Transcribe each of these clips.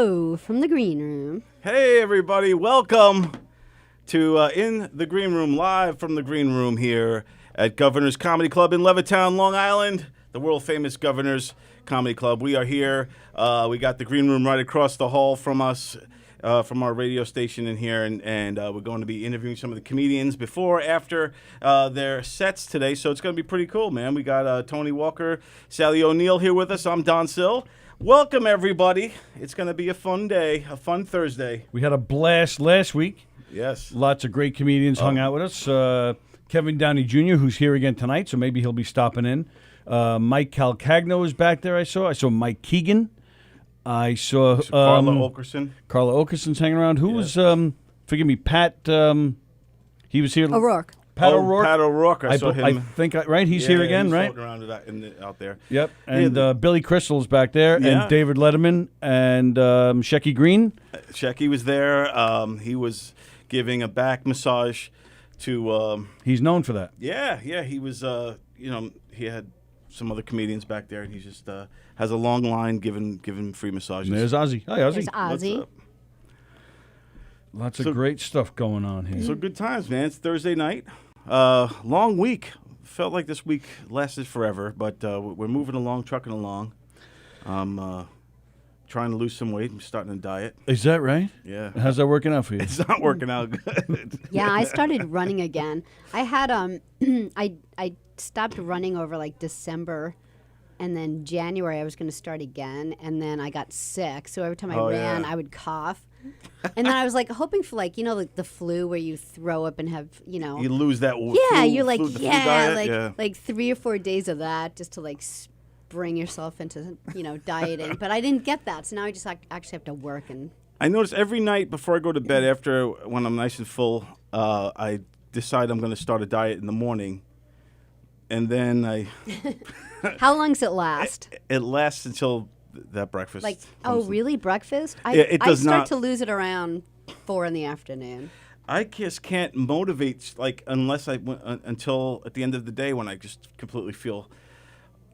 Hello from the green room. Hey, everybody. Welcome to In the Green Room, live from the green room here at Governor's Comedy Club in Levittown, Long Island, the world-famous Governor's Comedy Club. We are here. We got the green room right across the hall from us, from our radio station in here, and we're going to be interviewing some of the comedians before, after their sets today, so it's going to be pretty cool, man. We got Tony Walker, Sallie O'Neill here with us. I'm Don Sill. Welcome, everybody. It's going to be a fun day, a fun Thursday. We had a blast last week. Yes. Lots of great comedians hung out with us. Kevin Downey Jr., who's here again tonight, so maybe he'll be stopping in. Mike Calcagno is back there, I saw Mike Keegan. I saw Carla Okerson. Carla Okerson's hanging around. Who was, forgive me, Pat, he was here. O'Rourke. Pat O'Rourke. Pat O'Rourke. I saw him. I think, right? He's here again, he's right? Around out there. Yep. And Billy Crystal's back there, and David Letterman, and Shecky Green. Shecky was there. He was giving a back massage to... He's known for that. Yeah. He was, he had some other comedians back there, and he just has a long line giving free massages. And there's Ozzy. Hi, Ozzy. There's Ozzy. What's up? Lots of great stuff going on here. So good times, man. It's Thursday night. Long week. Felt like this week lasted forever, but we're moving along, trucking along. I'm trying to lose some weight. I'm starting a diet. Is that right? Yeah. How's that working out for you? It's not working out good. Yeah, I started running again. I had I stopped running over like December, and then January I was going to start again, and then I got sick. So every time I ran, I would cough. And then I was like hoping for like the flu where you throw up and have You lose that. you're like flu diet. Like 3 or 4 days of that just to like bring yourself into dieting. But I didn't get that, so now I just actually have to work. And I notice every night before I go to bed, after when I'm nice and full, I decide I'm going to start a diet in the morning, and then I. How long does it last? It lasts until that breakfast. Like, really? Breakfast? It does I start not. to lose it around 4 in the afternoon. I just can't motivate unless until at the end of the day when I just completely feel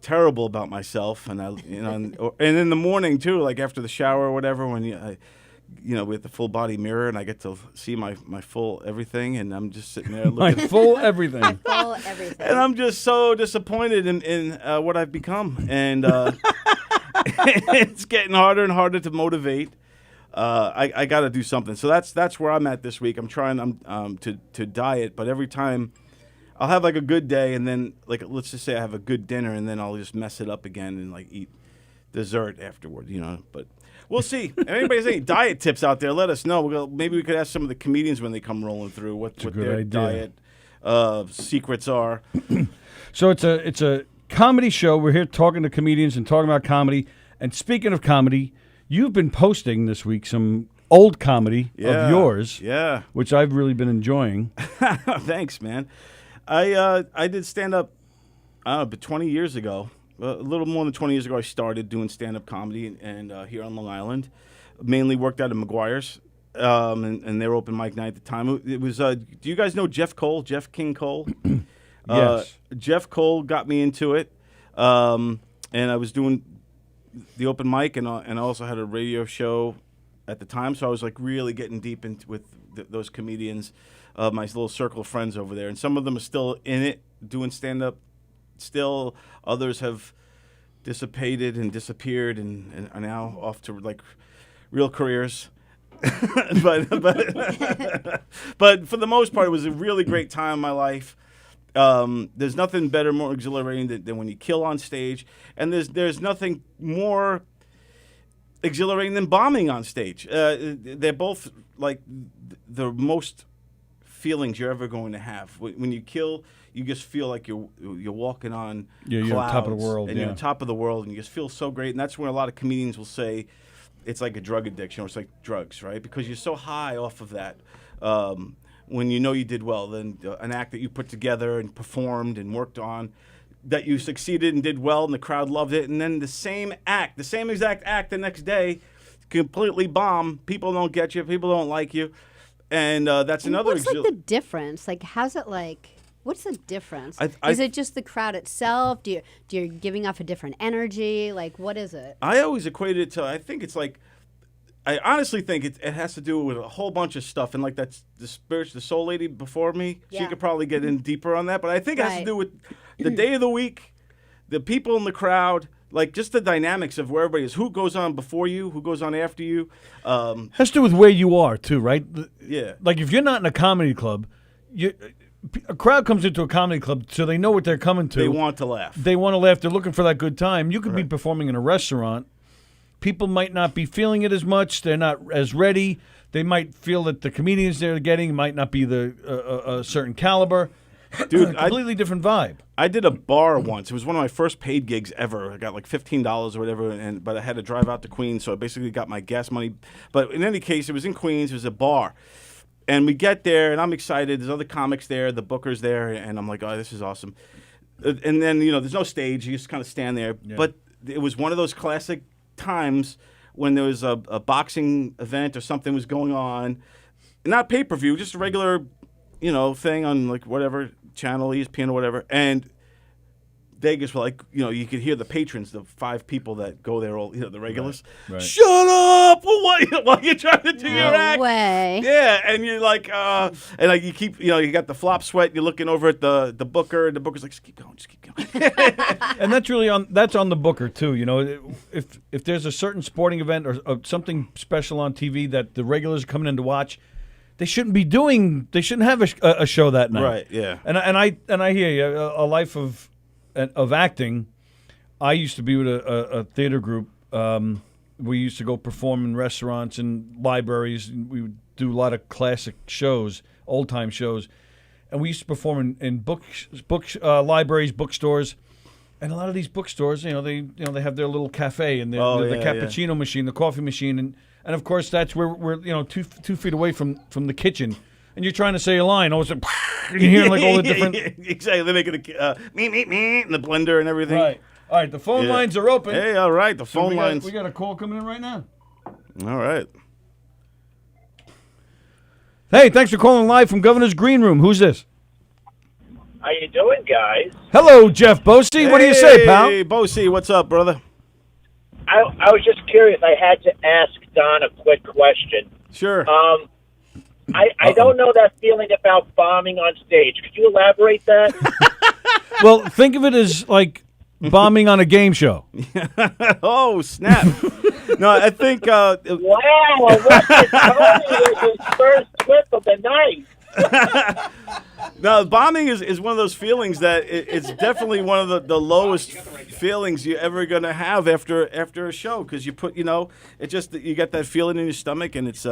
terrible about myself, and and in the morning too, like after the shower or whatever, when with the full body mirror and I get to see my full everything, and I'm just sitting there looking My full everything. Full everything. and I'm just so disappointed in what I've become, and it's getting harder and harder to motivate. I got to do something, so that's where I'm at this week. I'm trying to diet, but every time I'll have like a good day, and then like let's just say I have a good dinner, and then I'll just mess it up again and like eat dessert afterward, But we'll see. If anybody's any diet tips out there, let us know. Maybe we could ask some of the comedians when they come rolling through what their diet secrets are. So it's a comedy show. We're here talking to comedians and talking about comedy. And speaking of comedy, you've been posting this week some old comedy of yours, which I've really been enjoying. Thanks, man. I did stand-up but 20 years ago. A little more than 20 years ago, I started doing stand-up comedy and here on Long Island. Mainly worked out at McGuire's, and they were open mic night at the time. It was, do you guys know Jeff Cole, Jeff King Cole? Yes. Jeff Cole got me into it, and I was doing the open mic, and I also had a radio show at the time, so I was like really getting deep into with those comedians, my little circle of friends over there, and some of them are still in it, doing stand-up. Still, others have dissipated and disappeared and are now off to like real careers. but for the most part, it was a really great time in my life. There's nothing better, more exhilarating than when you kill on stage, and there's nothing more exhilarating than bombing on stage. They're both like the most feelings you're ever going to have. When you kill, you just feel like you're walking on clouds. You're on top of the world. And you're on top of the world, and you just feel so great. And that's when a lot of comedians will say it's like a drug addiction, or it's like drugs, right? Because you're so high off of that. When you know you did well, then an act that you put together and performed and worked on, that you succeeded and did well, and the crowd loved it, and then the same exact act the next day, completely bomb. People don't get you. People don't like you. And that's another. What's like the difference? Like, how's it like? What's the difference? Is it just the crowd itself? Do you giving off a different energy? Like, what is it? I always equated it to. I think it's like. I honestly think it has to do with a whole bunch of stuff, and like that's the soul lady before me. She could probably get in deeper on that, but I think it has to do with the day of the week, the people in the crowd, like just the dynamics of where everybody is. Who goes on before you? Who goes on after you? Has to do with where you are too, right? Yeah. Like if you're not in a comedy club, a crowd comes into a comedy club, so they know what they're coming to. They want to laugh. They're looking for that good time. You could be performing in a restaurant. People might not be feeling it as much. They're not as ready. They might feel that the comedians they're getting might not be a certain caliber. Dude, completely different vibe. I did a bar once. It was one of my first paid gigs ever. I got like $15 or whatever, but I had to drive out to Queens, so I basically got my gas money. But in any case, it was in Queens. It was a bar. And we get there, and I'm excited. There's other comics there. The booker's there, and I'm like, oh, this is awesome. And then, there's no stage. You just kind of stand there. Yeah. But it was one of those classic times when there was a boxing event or something was going on, not pay-per-view, just a regular, thing on like whatever channel, ESPN or whatever, and Vegas were like, you could hear the patrons, the 5 people that go there, all the regulars. Right. Shut up! While you're trying to do your act. No way. Yeah, and you're like, and like you keep, you got the flop sweat. You're looking over at the booker, and the booker's like, just keep going. And that's really on the booker too. If there's a certain sporting event or something special on TV that the regulars are coming in to watch, they shouldn't have a show that night. Right. Yeah. And I hear you. A life of acting. I used to be with a theater group. We used to go perform in restaurants and libraries. And we would do a lot of classic shows, old time shows, and we used to perform in libraries, bookstores, and a lot of these bookstores, they have their little cafe and the cappuccino machine, the coffee machine, and of course that's where we're 2 feet away from the kitchen. And you're trying to say a line, all of a sudden, you're hearing like all the different. Exactly, they make it me in the blender and everything. Right. All right, the phone lines are open. Hey, all right, the phone lines. We got a call coming in right now. All right. Hey, thanks for calling live from Governor's Green Room. Who's this? How you doing, guys? Hello, Jeff Bosey. What do you say, pal? Hey, Bosey, what's up, brother? I was just curious. I had to ask Don a quick question. Sure. I don't know that feeling about bombing on stage. Could you elaborate that? Well, think of it as like bombing on a game show. Oh, snap. No, I think... Wow, Tony was his first whip of the night. No, bombing is one of those feelings that it's definitely one of the lowest feelings you're ever going to have after a show, because you put, it just, you get that feeling in your stomach, and it's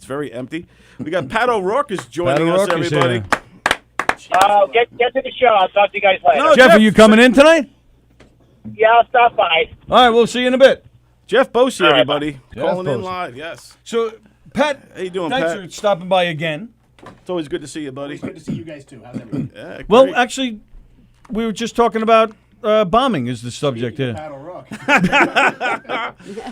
very empty. We got Pat O'Rourke is joining us, everybody. Get to the show. I'll talk to you guys later. No, Jeff, are you coming in tonight? Yeah, I'll stop by. All right, we'll see you in a bit. Jeff Bosey, All right, everybody. Calling Jeff in Bosey. live, yes. So, Pat, how you doing, thanks Pat? for stopping by again. It's always good to see you, buddy. It's good to see you guys, too. How's everything? Yeah, great. Well, actually, we were just talking about bombing is the subject here. Pat O'Rourke.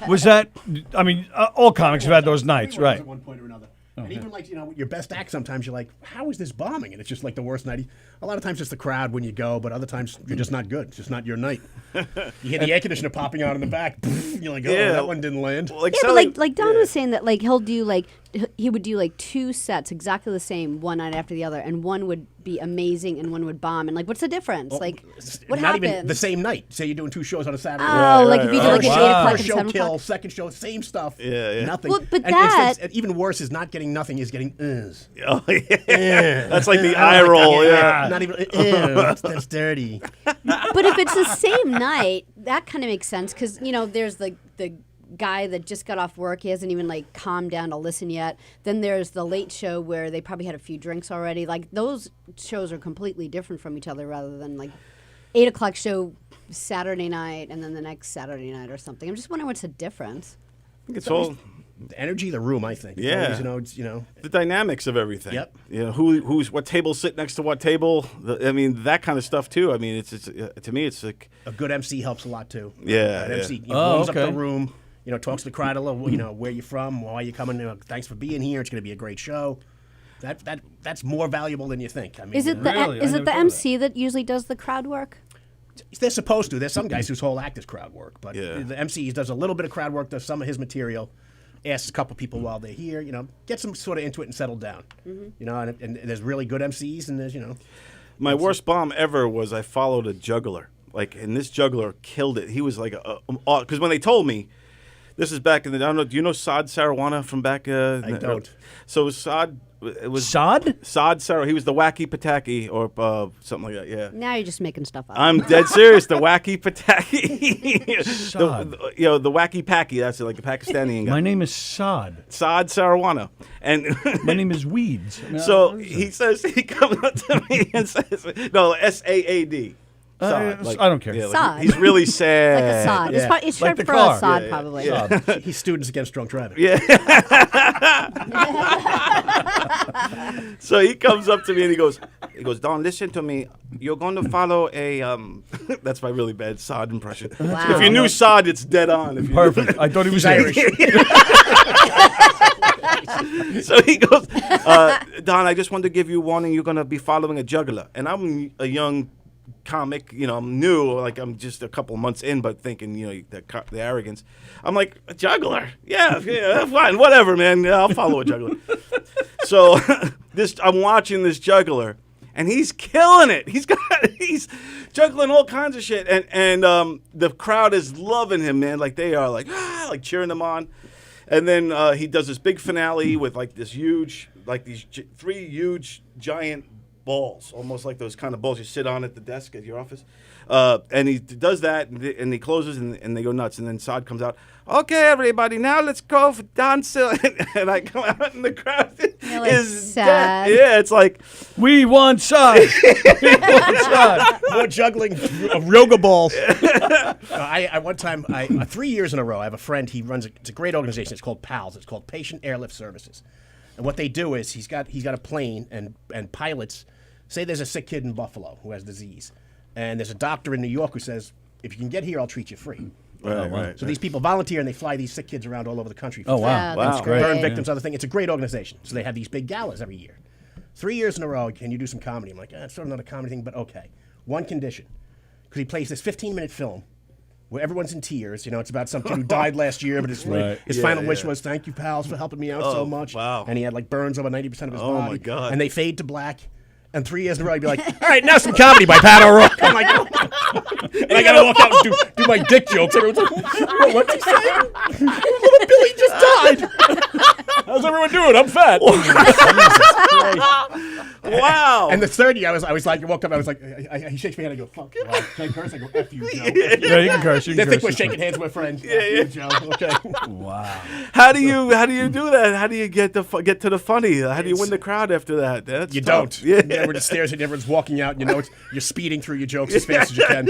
Was that, I mean, all comics have had those nights, right? At one point or another. And even like, your best act, sometimes you're like, how is this bombing? And it's just like the worst night. A lot of times it's the crowd when you go, but other times you're just not good. It's just not your night. You hear the air conditioner popping on in the back. You're like, that one didn't land. Well, But like Don was saying that like he would do like 2 sets exactly the same one night after the other, and one would be amazing and one would bomb. And like, what's the difference? Like, what not happens? even the same night. Say you're doing 2 shows on a Saturday. Oh, like if you do like an 8 o'clock First and show 7 kill, o'clock. second show, same stuff. Yeah. Nothing. Well, but and that- and even worse is not getting nothing, is getting Oh, yeah. That's like the eye roll, yeah. Not even, that's dirty. But if it's the same night, that kind of makes sense because there's the guy that just got off work. He hasn't even like calmed down to listen yet. Then there's the late show where they probably had a few drinks already. Like those shows are completely different from each other, rather than like 8 o'clock show Saturday night and then the next Saturday night or something. I'm just wondering what's the difference. It's all The energy of the room, I think. It's Yeah. always, it's, the dynamics of everything. Yep. Who's what table sit next to what table. I mean, that kind of stuff too. I mean, it's to me, it's like a good MC helps a lot too. Yeah, An yeah. MC Oh, warms up okay. the room. Talks to the crowd a little. Where you from? Why are you coming? Thanks for being here. It's going to be a great show. That's more valuable than you think. I mean, Is it the Really? I is never it the thought of MC that usually does the crowd work? they're supposed to. There's some guys whose whole act is crowd work, but Yeah. the MC does a little bit of crowd work, does some of his material. asks a couple people while they're here, get some sort of into it and settle down. And there's really good MCs and there's, My worst bomb ever was I followed a juggler. And this juggler killed it. He was like because when they told me, this is back in the, I don't know, do you know Saad Sarawana from back? I don't. So Saad, it was Saad Sarah. He was the Wacky Pataki or something like that. Yeah. Now you're just making stuff up. I'm dead serious. The Wacky Pataki. Saad. The Wacky Paki. That's like the Pakistani guy. My name is Saad. Saad Sarawana. And my name is Weeds. So he comes up to me and says, no, S-A-A-D. I don't care. Yeah, Sod. He's really sad. Like a sod. Yeah. It's Like short the for car. a sod, Yeah, probably. Saad. He's Students Against Drunk Driving. Yeah. So he comes up to me and he goes, Don, listen to me. You're going to follow a, that's my really bad Sod impression. Wow. If you knew Sod, it's dead on. If you Perfect. I thought he was Irish. So he goes, Don, I just want to give you a warning. You're going to be following a juggler. And I'm a young comic, I'm new, I'm just a couple months in, but thinking, the arrogance. I'm like, a juggler? Yeah, fine, whatever, man. Yeah, I'll follow a juggler. So I'm watching this juggler, and he's killing it. He's juggling all kinds of shit, and the crowd is loving him, man. They are cheering him on. And then he does this big finale with these three huge giant balls, almost like those kind of balls you sit on at the desk at your office. And he does that, and he closes, and they go nuts. And then Saad comes out, okay, everybody, now let's go for Don Sill. And I come out, and the crowd is sad. dead. Yeah, it's like, we want Saad. We want Saad. More juggling of yoga balls. I one time, 3 years in a row, I have a friend. He runs it's a great organization. It's called PALS. It's called Patient Airlift Services. And what they do is he's got a plane and pilots. Say there's a sick kid in Buffalo who has disease, and there's a doctor in New York who says, if you can get here, I'll treat you free. right. So these people volunteer and they fly these sick kids around all over the country. Oh, wow. Yeah, that's Wow. great. Burn victims, other thing. It's a great organization. So they have these big galas every year. 3 years in a row, can you do some comedy? I'm like, it's sort of not a comedy thing, but okay. One condition, because he plays this 15-minute film where everyone's in tears. It's about some kid who died last year, but his final wish was, thank you, pals, for helping me out so much. Wow. And he had burns over 90% of his body. Oh, my God. And they fade to black. And 3 years in a row, I'd be like, all right, now some comedy by Pat O'Rourke. I'm like, and I got to walk out and do my dick jokes. Everyone's like, what's he saying? Little Billy just died. How's everyone doing? I'm fat. wow. And the third year, I was like, I walked up, I was like, he shakes my hand, I go, fuck. Wow. Can I curse? I go, F you, Joe. Yeah, you can curse. They think we're shaking hands with friends. Yeah, Joe. Okay. Wow. How do you do that? How do you get to the funny? How do you win the crowd after that? That's You tough. don't. Yeah. Everyone just stares at you, everyone's walking out, and you're speeding through your jokes as fast as you can.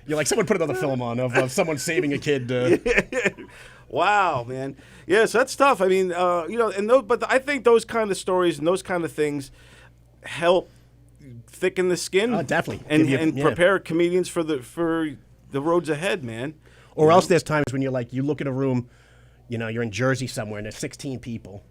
You're like, someone put another film on of someone saving a kid. Wow, man. Yes, that's tough. I mean, but I think those kind of stories and those kind of things help thicken the skin. Definitely. And prepare comedians for the roads ahead, man. Or else there's times when you look at a room, you're in Jersey somewhere, and there's 16 people.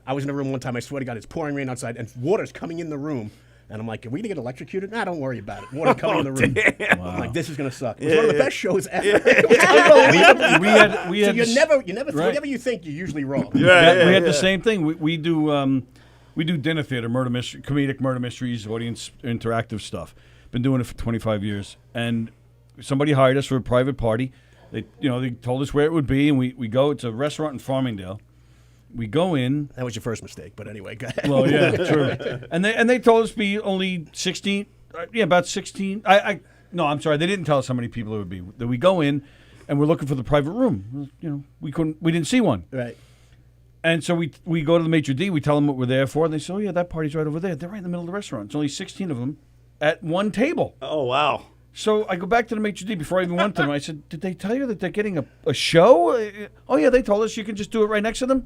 I was in a room one time, I swear to God, it's pouring rain outside, and water's coming in the room. And I'm like, are we going to get electrocuted? Nah, don't worry about it. Water coming in the room. Wow. I'm like, this is going to suck. It was one of the best shows ever. we had You this- never, right. whatever you think, you're usually wrong. We had the same thing. We do dinner theater, murder mystery, comedic murder mysteries, audience interactive stuff. Been doing it for 25 years, and somebody hired us for a private party. They told us where it would be, and we go. It's a restaurant in Farmingdale. We go in. That was your first mistake, but anyway, go ahead. Well, yeah, true. And they told us to be only 16. About 16. No, I'm sorry. They didn't tell us how many people it would be. That we go in, and we're looking for the private room. We didn't see one. Right. And so we go to the maitre d'. We tell them what we're there for, and they say, "Oh yeah, that party's right over there." They're right in the middle of the restaurant. It's only 16 of them at one table. Oh, wow. So I go back to the maitre d' before I even went to them. I said, "Did they tell you that they're getting a show?" Oh yeah, they told us you can just do it right next to them.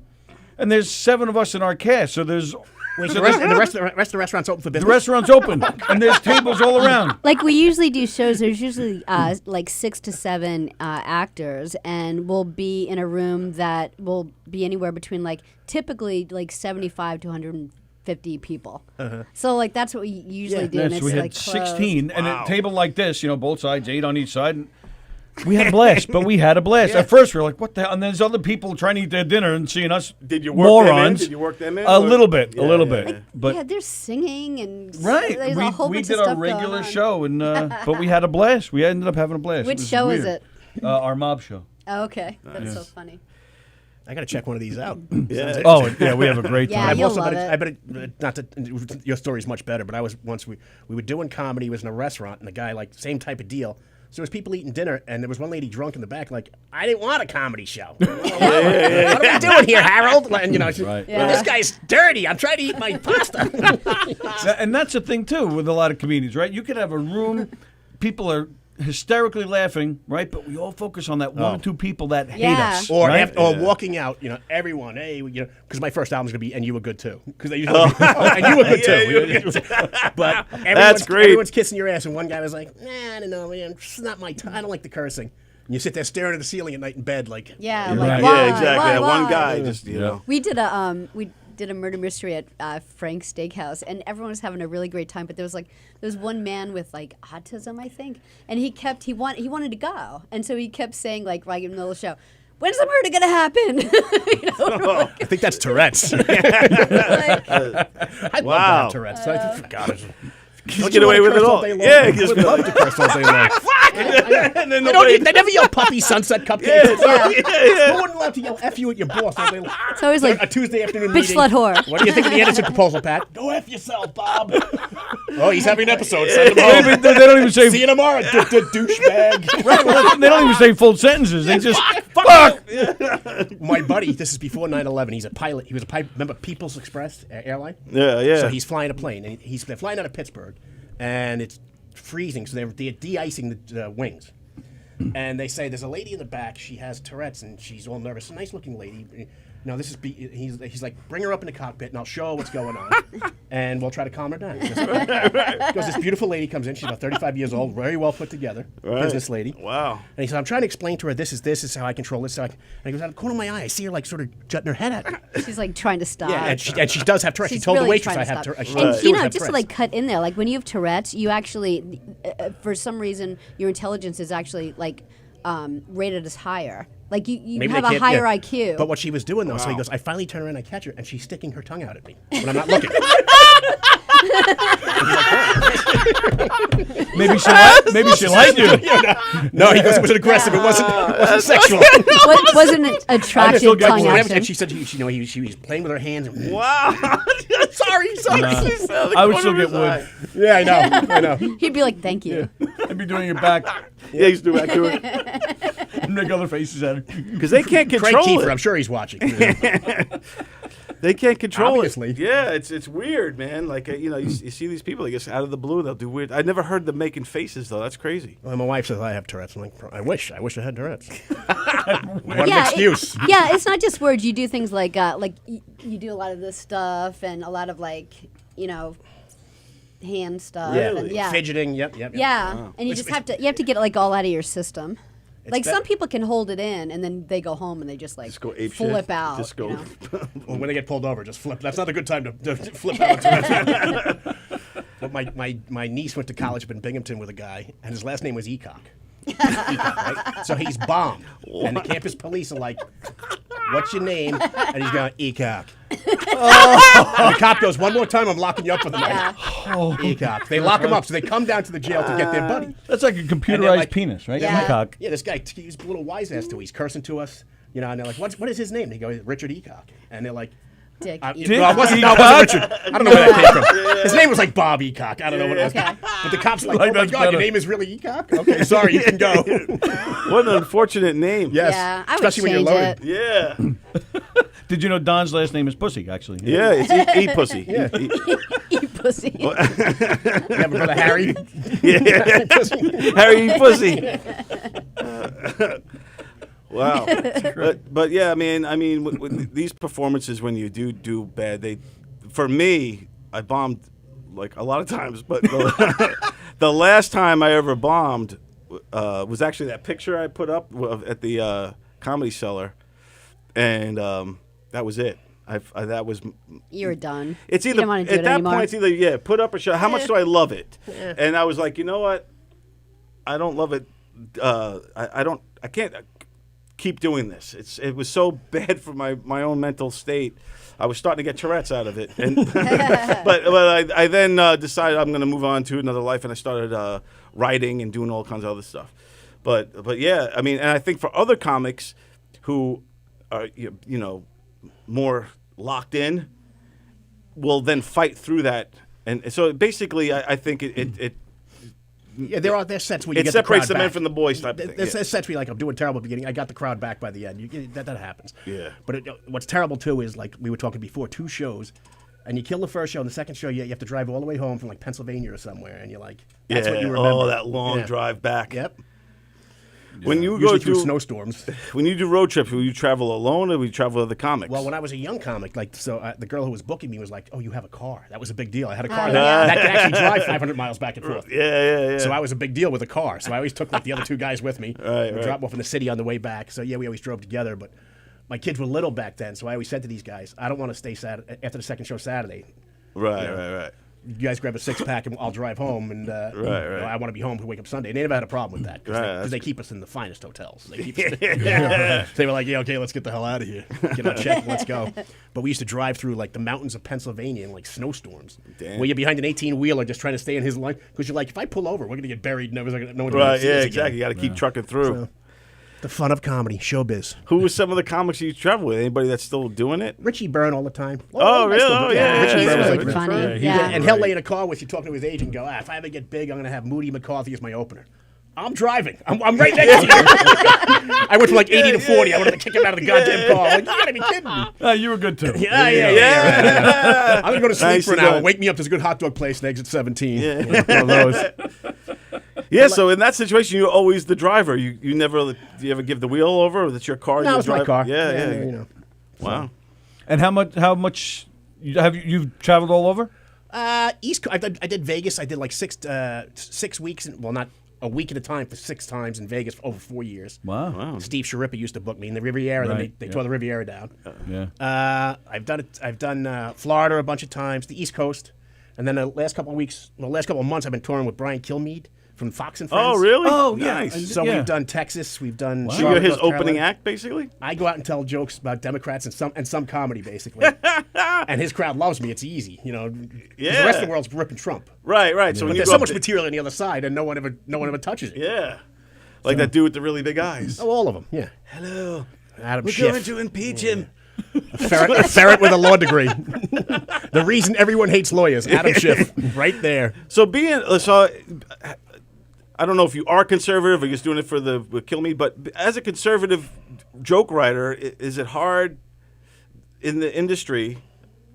And there's 7 of us in our cast, so there's. Wait, so the rest of the restaurant's open for business? The restaurant's open, and there's tables all around. Like we usually do shows, there's usually 6 to 7 actors, and we'll be in a room that will be anywhere between typically 75 to 150 people. Uh-huh. So that's what we usually do. Yeah, And so it's we had 16, and a table like this, both sides, 8 on each side. And We had a blast, but we had a blast. At first, we were like, what the hell? And there's other people trying to eat their dinner and seeing us Did you work morons. them in? Did you work them in? A little bit. But yeah, they're singing and right, there's a whole we bunch did of our stuff regular going on. show, and but we had a blast. We ended up having a blast. Which show is weird. it? Our mob show. Oh, okay, that's so funny. I got to check one of these out. Yeah. Oh, yeah, we have a great Yeah, time. you'll love it. I bet not that your story's much better, but I was once we were doing comedy. It was in a restaurant, and the guy like same type of deal. So there was people eating dinner, and there was one lady drunk in the back, like, I didn't want a comedy show. What are we doing here, Harold? And she, Right. well, this guy's dirty. I'm trying to eat my pasta. And that's the thing, too, with a lot of comedians, right? You could have a room, people are hysterically laughing, right? But we all focus on that one or two people that hate us. Or right? or walking out, everyone, hey, because my first album's going to be And You Were Good Too. Because they usually And You Were Good Too. But everyone's kissing your ass, and one guy was like, nah, I don't know, man, it's not my time. I don't like the cursing. And you sit there staring at the ceiling at night in bed like... Yeah, You're like right. why? Yeah, exactly. Why? That one Why? guy just, We did a murder mystery at Frank's Steakhouse, and everyone was having a really great time. But there was one man with like autism, I think, and he wanted to go, and so he kept saying like right in the middle of the show, "When's the murder gonna happen?" I think that's Tourette's. Like, I love to have Tourette's. I forgot it. Just get away with it all. Yeah, I would love to curse all day long. And then They never yell puppy sunset cupcakes. No one allowed to yell F you at your boss all day long. it's always like A Tuesday afternoon bitch, meeting. slut, whore. What do you think of the Edison proposal, Pat? Go F yourself, Bob. Oh, he's having an episode. Send him They home. don't even say... See you tomorrow, douchebag. Right, well, they don't even say full sentences. They just... Fuck. My buddy, this is before 9/11. He's a pilot. He was a pilot. Remember People's Express airline? Yeah. So he's flying a plane, and they're flying out of Pittsburgh, and it's freezing, so they're de-icing the wings. And they say there's a lady in the back. She has Tourette's, and she's all nervous. A nice-looking lady. No, he's like, bring her up in the cockpit, and I'll show her what's going on, and we'll try to calm her down. Because this beautiful lady comes in. She's about 35 years old, very well put together, business lady. Wow. And he said, I'm trying to explain to her, this is how I control this. And he goes, out of the corner of my eye, I see her like sort of jutting her head at me. she's like trying to stop. Yeah, and she does have Tourette's. She She's told the really waitress trying I to have stop. Tourette's. And just to like cut in there, like when you have Tourette's, you actually, for some reason, your intelligence is actually like rated as higher. Like you Maybe have they a can't- higher yeah. IQ. But what she was doing, though, so he goes, I finally turn around, I catch her, and she's sticking her tongue out at me when I'm not looking. Maybe she liked you. No, he goes, it was aggressive. It wasn't sexual. Wasn't an attractive still got tongue more. action. And she said, he was playing with her hands. Wow. Sorry. I would still get wood. Yeah, I know. He'd be like, "Thank you." I'd be doing it back Yeah, he's doing back to it. and make other faces at her. Because they can't Craig control Kiefer, it. I'm sure he's watching. They can't control Obviously. it. Yeah, it's weird, man. Like, you see these people, I guess, out of the blue, they'll do weird. I never heard them making faces, though. That's crazy. Well, my wife says I have Tourette's. I'm like, I wish I had Tourette's. What an Yeah, excuse. Yeah, it's not just words. You do things like you do a lot of this stuff and a lot of hand stuff. And, yeah. Fidgeting, yep. Yeah, Wow. and you just have to get it like all out of your system. Like that- some people can hold it in and then they go home and they just like go ape shit. flip out. Just go. Well, when they get pulled over, just flip. That's not a good time to flip out. But my niece went to college up in Binghamton with a guy, and his last name was Eacock. Right? So he's bombed. And the campus police are like, what's your name? And he's going, Eacock. And the cop goes, one more time, I'm locking you up for the night. Eacock. They lock him up, so they come down to the jail to get their buddy. That's like a computerized like- penis, right? Yeah. Peacock. Yeah, this guy, he's a little wise ass too. He's cursing to us, and they're like, what is his name? And he goes, Richard Eacock. And they're like, Dick. no, Eacock. it wasn't Richard. I don't know where that came from. His name was like Bob Eacock. I don't know what it was. Okay. But the cop's like, Like, oh my that's God, better. your name is really Eacock? Okay, sorry, you can go. What an unfortunate name. Yes. Yeah, I would Especially when you're change loaded. it. Yeah. Did you know Don's last name is Pussy, actually? Yeah, it's eat pussy. Yeah. Eat pussy. You have a brother Harry? Harry eat pussy. Wow. But yeah, I mean, with these performances, when you do bad, for me, I bombed like a lot of times, but the last time I ever bombed was actually that picture I put up at the Comedy Cellar, and that was it. That was. You were done. It's You either didn't wanna do at it that anymore. point, it's either put up or shut. How much do I love it? And I was like, you know what? I don't love it I can't keep doing this. It was so bad for my own mental state. I was starting to get Tourette's out of it, and but I then decided I'm going to move on to another life, and I started writing and doing all kinds of other stuff. But yeah, I mean, and I think for other comics who are more locked in, will then fight through that, and so basically, I think it Yeah, there are sets where you it get separates the the crowd men back. from the boys type of thing. There's sets where you're like, I'm doing terrible at the beginning. I got the crowd back by the end. That happens. Yeah. But what's terrible, too, is like we were talking before, 2 shows, and you kill the first show, and the second show, you have to drive all the way home from like Pennsylvania or somewhere, and you're like, that's what you remember. Oh, that long drive back. Yep. When you Usually go through snowstorms. When you do road trips, will you travel alone or will you travel with the comics? Well, when I was a young comic, the girl who was booking me was like, "Oh, you have a car." That was a big deal. I had a car that could actually drive 500 miles back and forth. Yeah. So I was a big deal with a car. So I always took like the other 2 guys with me. Right. Drop them off in the city on the way back. So yeah, we always drove together. But my kids were little back then, so I always said to these guys, "I don't want to stay after the second show Saturday." Right. You guys grab a 6-pack and I'll drive home, and Right. I want to be home to wake up Sunday. And they never had a problem with that because they keep us in the finest hotels. They keep us they were like, "Yeah, okay, let's get the hell out of here. Get our check, let's go." But we used to drive through like the mountains of Pennsylvania in like snowstorms, Damn. where you're behind an 18-wheeler just trying to stay in his line because you're like, if I pull over, we're gonna get buried. No one's gonna Right. see Yeah. us Exactly. You again. got to keep trucking through. So, the fun of comedy, showbiz. Who was some of the comics you travel with? Anybody that's still doing it? Richie Byrne all the time. Oh, I really? still do- Oh, yeah. Richie He's Byrne was really like funny. Yeah, and he'll lay in a car with you talking to his agent and go, if I ever get big, I'm going to have Moody McCarthy as my opener. I'm driving. I'm right next to you. I went from like 80 to 40. I wanted to kick him out of the goddamn car. Like, you got to be kidding me. You were good too. Yeah. I'm going to go to sleep Nice for an to hour. know. Wake me up. There's a good hot dog place in exit 17. Yeah. One of those. Yeah. So in that situation, you're always the driver. You never. Do you ever give the wheel over? Or that's your car? No, you it's my drive? car. Yeah. You know. Wow. And how much you've traveled all over? East Coast. I did Vegas. I did like 6 weeks. Well, not a week at a time for 6 times in Vegas for over 4 years. Wow. Steve Sharippa used to book me in the Riviera. Right, Then they tore the Riviera down. Yeah. I've done Florida a bunch of times, the East Coast, and then the last couple of months, I've been touring with Brian Kilmeade from Fox and Friends. Oh, really? Oh, yeah. Nice. So Yeah. we've done Texas, we've done. So Charlotte, you're his North Carolina. opening act, basically. I go out and tell jokes about Democrats and some comedy, basically. And his crowd loves me. It's easy, you know. 'Cause Yeah. The rest of the world's ripping Trump. Right. So when But you there's go so up much to- material on the other side, and no one ever touches it. Yeah. Like that dude with the really big eyes. Oh, all of them. Yeah. Hello. Adam We're Schiff. going to impeach him. A ferret with a law degree. The reason everyone hates lawyers. Adam Schiff, right there. So I don't know if you are conservative or you're just doing it for the kill me, but as a conservative joke writer, is it hard in the industry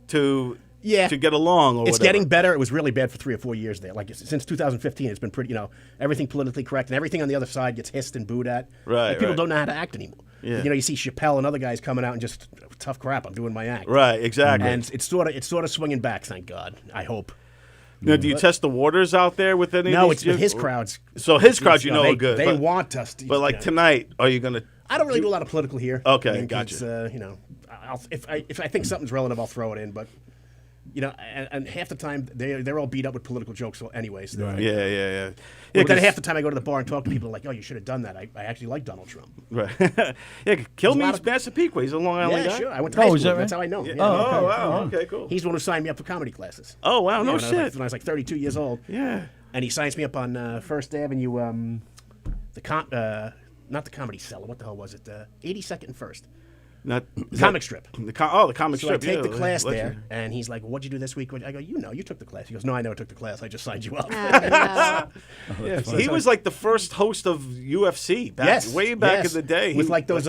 to get along? Or It's whatever? getting better. It was really bad for 3 or 4 years there. Like since 2015, it's been pretty. Everything politically correct and everything on the other side gets hissed and booed at. Right, Like, people right. don't know how to act anymore. Yeah. You see Chappelle and other guys coming out and just tough crap. I'm doing my act. Right, exactly. And it's sort of swinging back. Thank God. I hope. Do you test the waters out there with any? No, of it's these with his jokes? crowds. So his crowds, you know, they, are good. They but, want us to. But like tonight, are you gonna? I don't really do a lot of political here. Okay, 'cause, gotcha. if I think something's relevant, I'll throw it in. But and half the time they're all beat up with political jokes anyways. Right. Yeah. But then 'cause- half the time I go to the bar and talk to people like, "Oh, you should have done that. I actually like Donald Trump." Right. Yeah, kill me. lot of- Massapequa. He's a Long Island Yeah, guy. sure. I went to high Oh, is school. that right? That's how I know. him. Yeah. Oh, wow. Okay, cool. He's the one who signed me up for comedy classes. Oh, wow. No when shit. when I was like 32 years old. Yeah. And he signs me up on First Avenue, not the Comedy Cellar. What the hell was it? 82nd and First. Not Comic strip. The comic So strip. I take yeah, the class legend. there, and he's like, "What'd you do this week?" I go, "You took the class." He goes, "No, I never took the class. I just signed you up." Yeah, he was like the first host of UFC back way back in the day. with those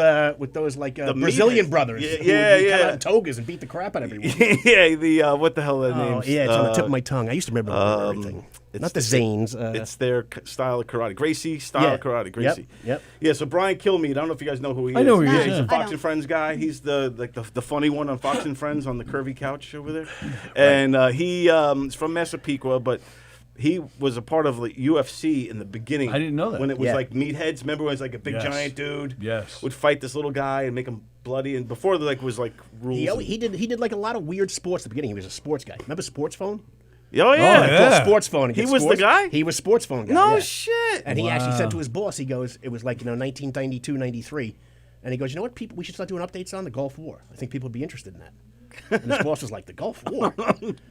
Brazilian meatheads. brothers. Yeah, who would come yeah. out in togas and beat the crap out of everyone. yeah, the what the hell are their Oh, names? yeah, it's on the tip of my tongue. I used to remember everything. Not the Zanes. It's their style of karate. Gracie style of karate. Gracie. Yep. Yeah. So Brian Kilmeade. I don't know if you guys know who he is. I know who he yeah, is, He's yeah. a Fox and Friends guy. He's the funny one on Fox and Friends on the curvy couch over there. And he is from Massapequa, but he was a part of like UFC in the beginning. I didn't know that. When it was Yeah. like meatheads. Remember when it was like a big Yes. giant dude? Yes. Would fight this little guy and make him bloody. And before there was like rules. He did like a lot of weird sports at the beginning. He was a sports guy. Remember Sports Phone? Oh, yeah. Called Sports Phone. He was the guy? He was Sports Phone guy. No yeah. shit. And he actually said to his boss, he goes, it was like 1992, 93, and he goes, you know what, people, we should start doing updates on the Gulf War. I think people would be interested in that. And his boss was like, the Gulf War.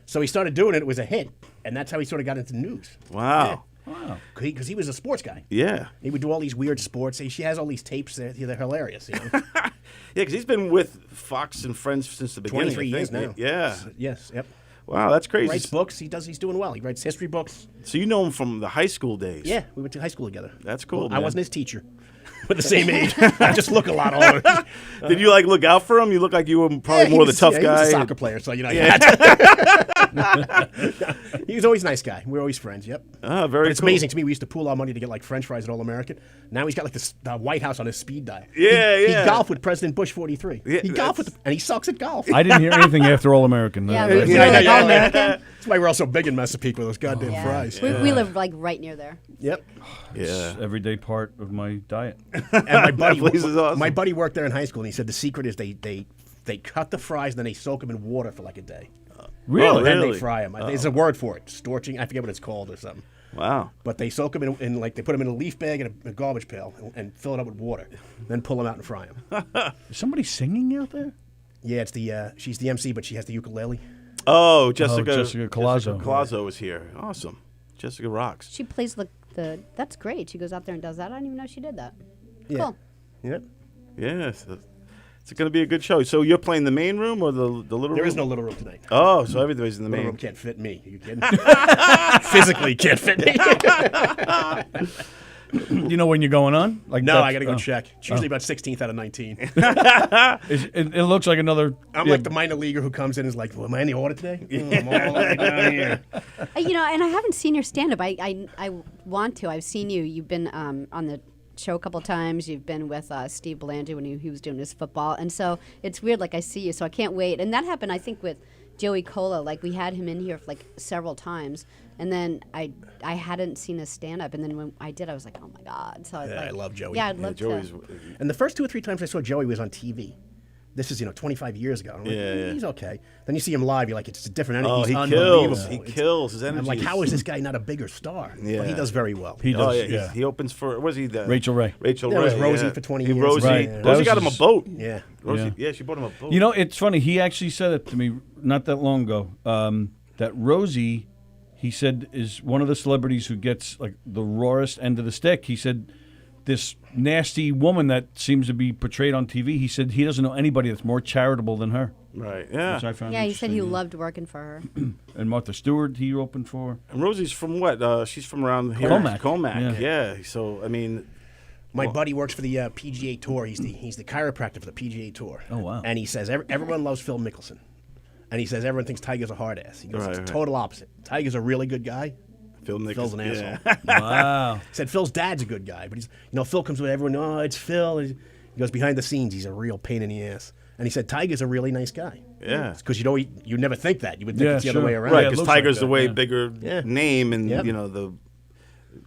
So he started doing it. It was a hit, and that's how he sort of got into news. Wow. Wow. Because he was a sports guy. Yeah. He would do all these weird sports. She has all these tapes. They're hilarious. Yeah, because he's been with Fox and Friends since the beginning. 23 years now. Yeah. Yes. Yep. Wow, that's crazy. He writes books. He's doing well. He writes history books. So you know him from the high school days. Yeah, we went to high school together. That's cool, Well, I man. wasn't his teacher. We're the same age. I just look a lot older. Did you look out for him? You look like you were probably more the tough He guy. was a soccer player, so you know. He was always a nice guy. We were always friends. Yep. Ah, very. But it's cool. amazing to me. We used to pool our money to get like French fries at All American. Now he's got like the White House on his speed dial. Yeah, He yeah. golfed with President Bush 43. Yeah, he golfed with, and he sucks at golf. I didn't hear anything after All American. Yeah, That's- we Yeah, were like yeah, All yeah. American. That's why we're all so big in Massapequa with those goddamn fries. We live like right near there. Yep. Yeah. everyday part of my diet. And my buddy, That place is awesome. my buddy worked there in high school, and he said the secret is they cut the fries and then they soak them in water for like a day. Really? Oh, And then really? they fry them. There's a word for it, storching. I forget what it's called or something. Wow. But they soak them in like they put them in a leaf bag and a garbage pail and fill it up with water, then pull them out and fry them. Is somebody singing out there? Yeah, it's she's the MC, but she has the ukulele. Oh, Jessica Colazzo. Colazzo is here. Awesome. Jessica rocks. She plays the. That's great. She goes out there and does that. I didn't even know she did that. Yeah. Cool. Yep. Yes. It's going to be a good show. So you're playing the main room or the little room? There is no little room tonight. Oh, so everybody's in the Little main room can't fit me. Are you kidding? Physically can't fit me. You know when you're going on? Like No, that's- I got to go oh. check. It's usually about 16th out of 19. It looks like another. I'm like the minor leaguer who comes in and is like, well, am I in the order today? I'm all the way down here. And I haven't seen your stand up. I want to. I've seen you. You've been on the show a couple times. You've been with Steve Belanger when he was doing his football. And so it's weird, like I see you, so I can't wait. And that happened, I think, with Joey Cola. Like we had him in here like several times. And then I hadn't seen his stand up. And then when I did, I was like, oh my God. So Yeah, I love Joey. Yeah, I'd love Joey's, to. And the first 2 or 3 times I saw Joey was on TV. This is 25 years ago. I'm like, Yeah. he's okay. Then you see him live, you're like, it's a different energy. Oh, He's he unbelievable. kills. He It's- kills. His energy. I'm like, how is this guy not a bigger star? Yeah. But he does very well. He does. Oh, yeah. Yeah. He opens for, was he the? Rachel Ray. Rachel Yeah, it Ray. was Rosie for 20 years. Rosie. Right. Yeah. That Rosie was got him a his- boat. Yeah. Rosie, Yeah. she bought him a boat. You know, it's funny. He actually said it to me not that long ago. That Rosie, he said, is one of the celebrities who gets like the rawest end of the stick. He said, this nasty woman that seems to be portrayed on TV. He said he doesn't know anybody that's more charitable than her. Right. Yeah. Which I found Yeah, he said he interesting. loved working for her. And Martha Stewart, he opened for. And Rosie's from what? She's from around here. Comac. Comac. Yeah. Yeah. So I mean, My buddy works for the PGA Tour. He's the chiropractor for the PGA Tour. Oh, wow. And he says everyone loves Phil Mickelson, and he says everyone thinks Tiger's a hard ass. He goes, it's Right. the total opposite. Tiger's a really good guy. Phil Nicholson. Phil's an asshole. Yeah. Wow. He said Phil's dad's a good guy, but he's Phil comes with everyone. Oh, it's Phil. He goes behind the scenes. He's a real pain in the ass. And he said Tiger's a really nice guy. Yeah. Because you never think that. You would think Yeah, it's the other sure. way around. Right, Yeah, it because looks like Tiger's that, the way yeah. bigger Yeah. name, and Yep. the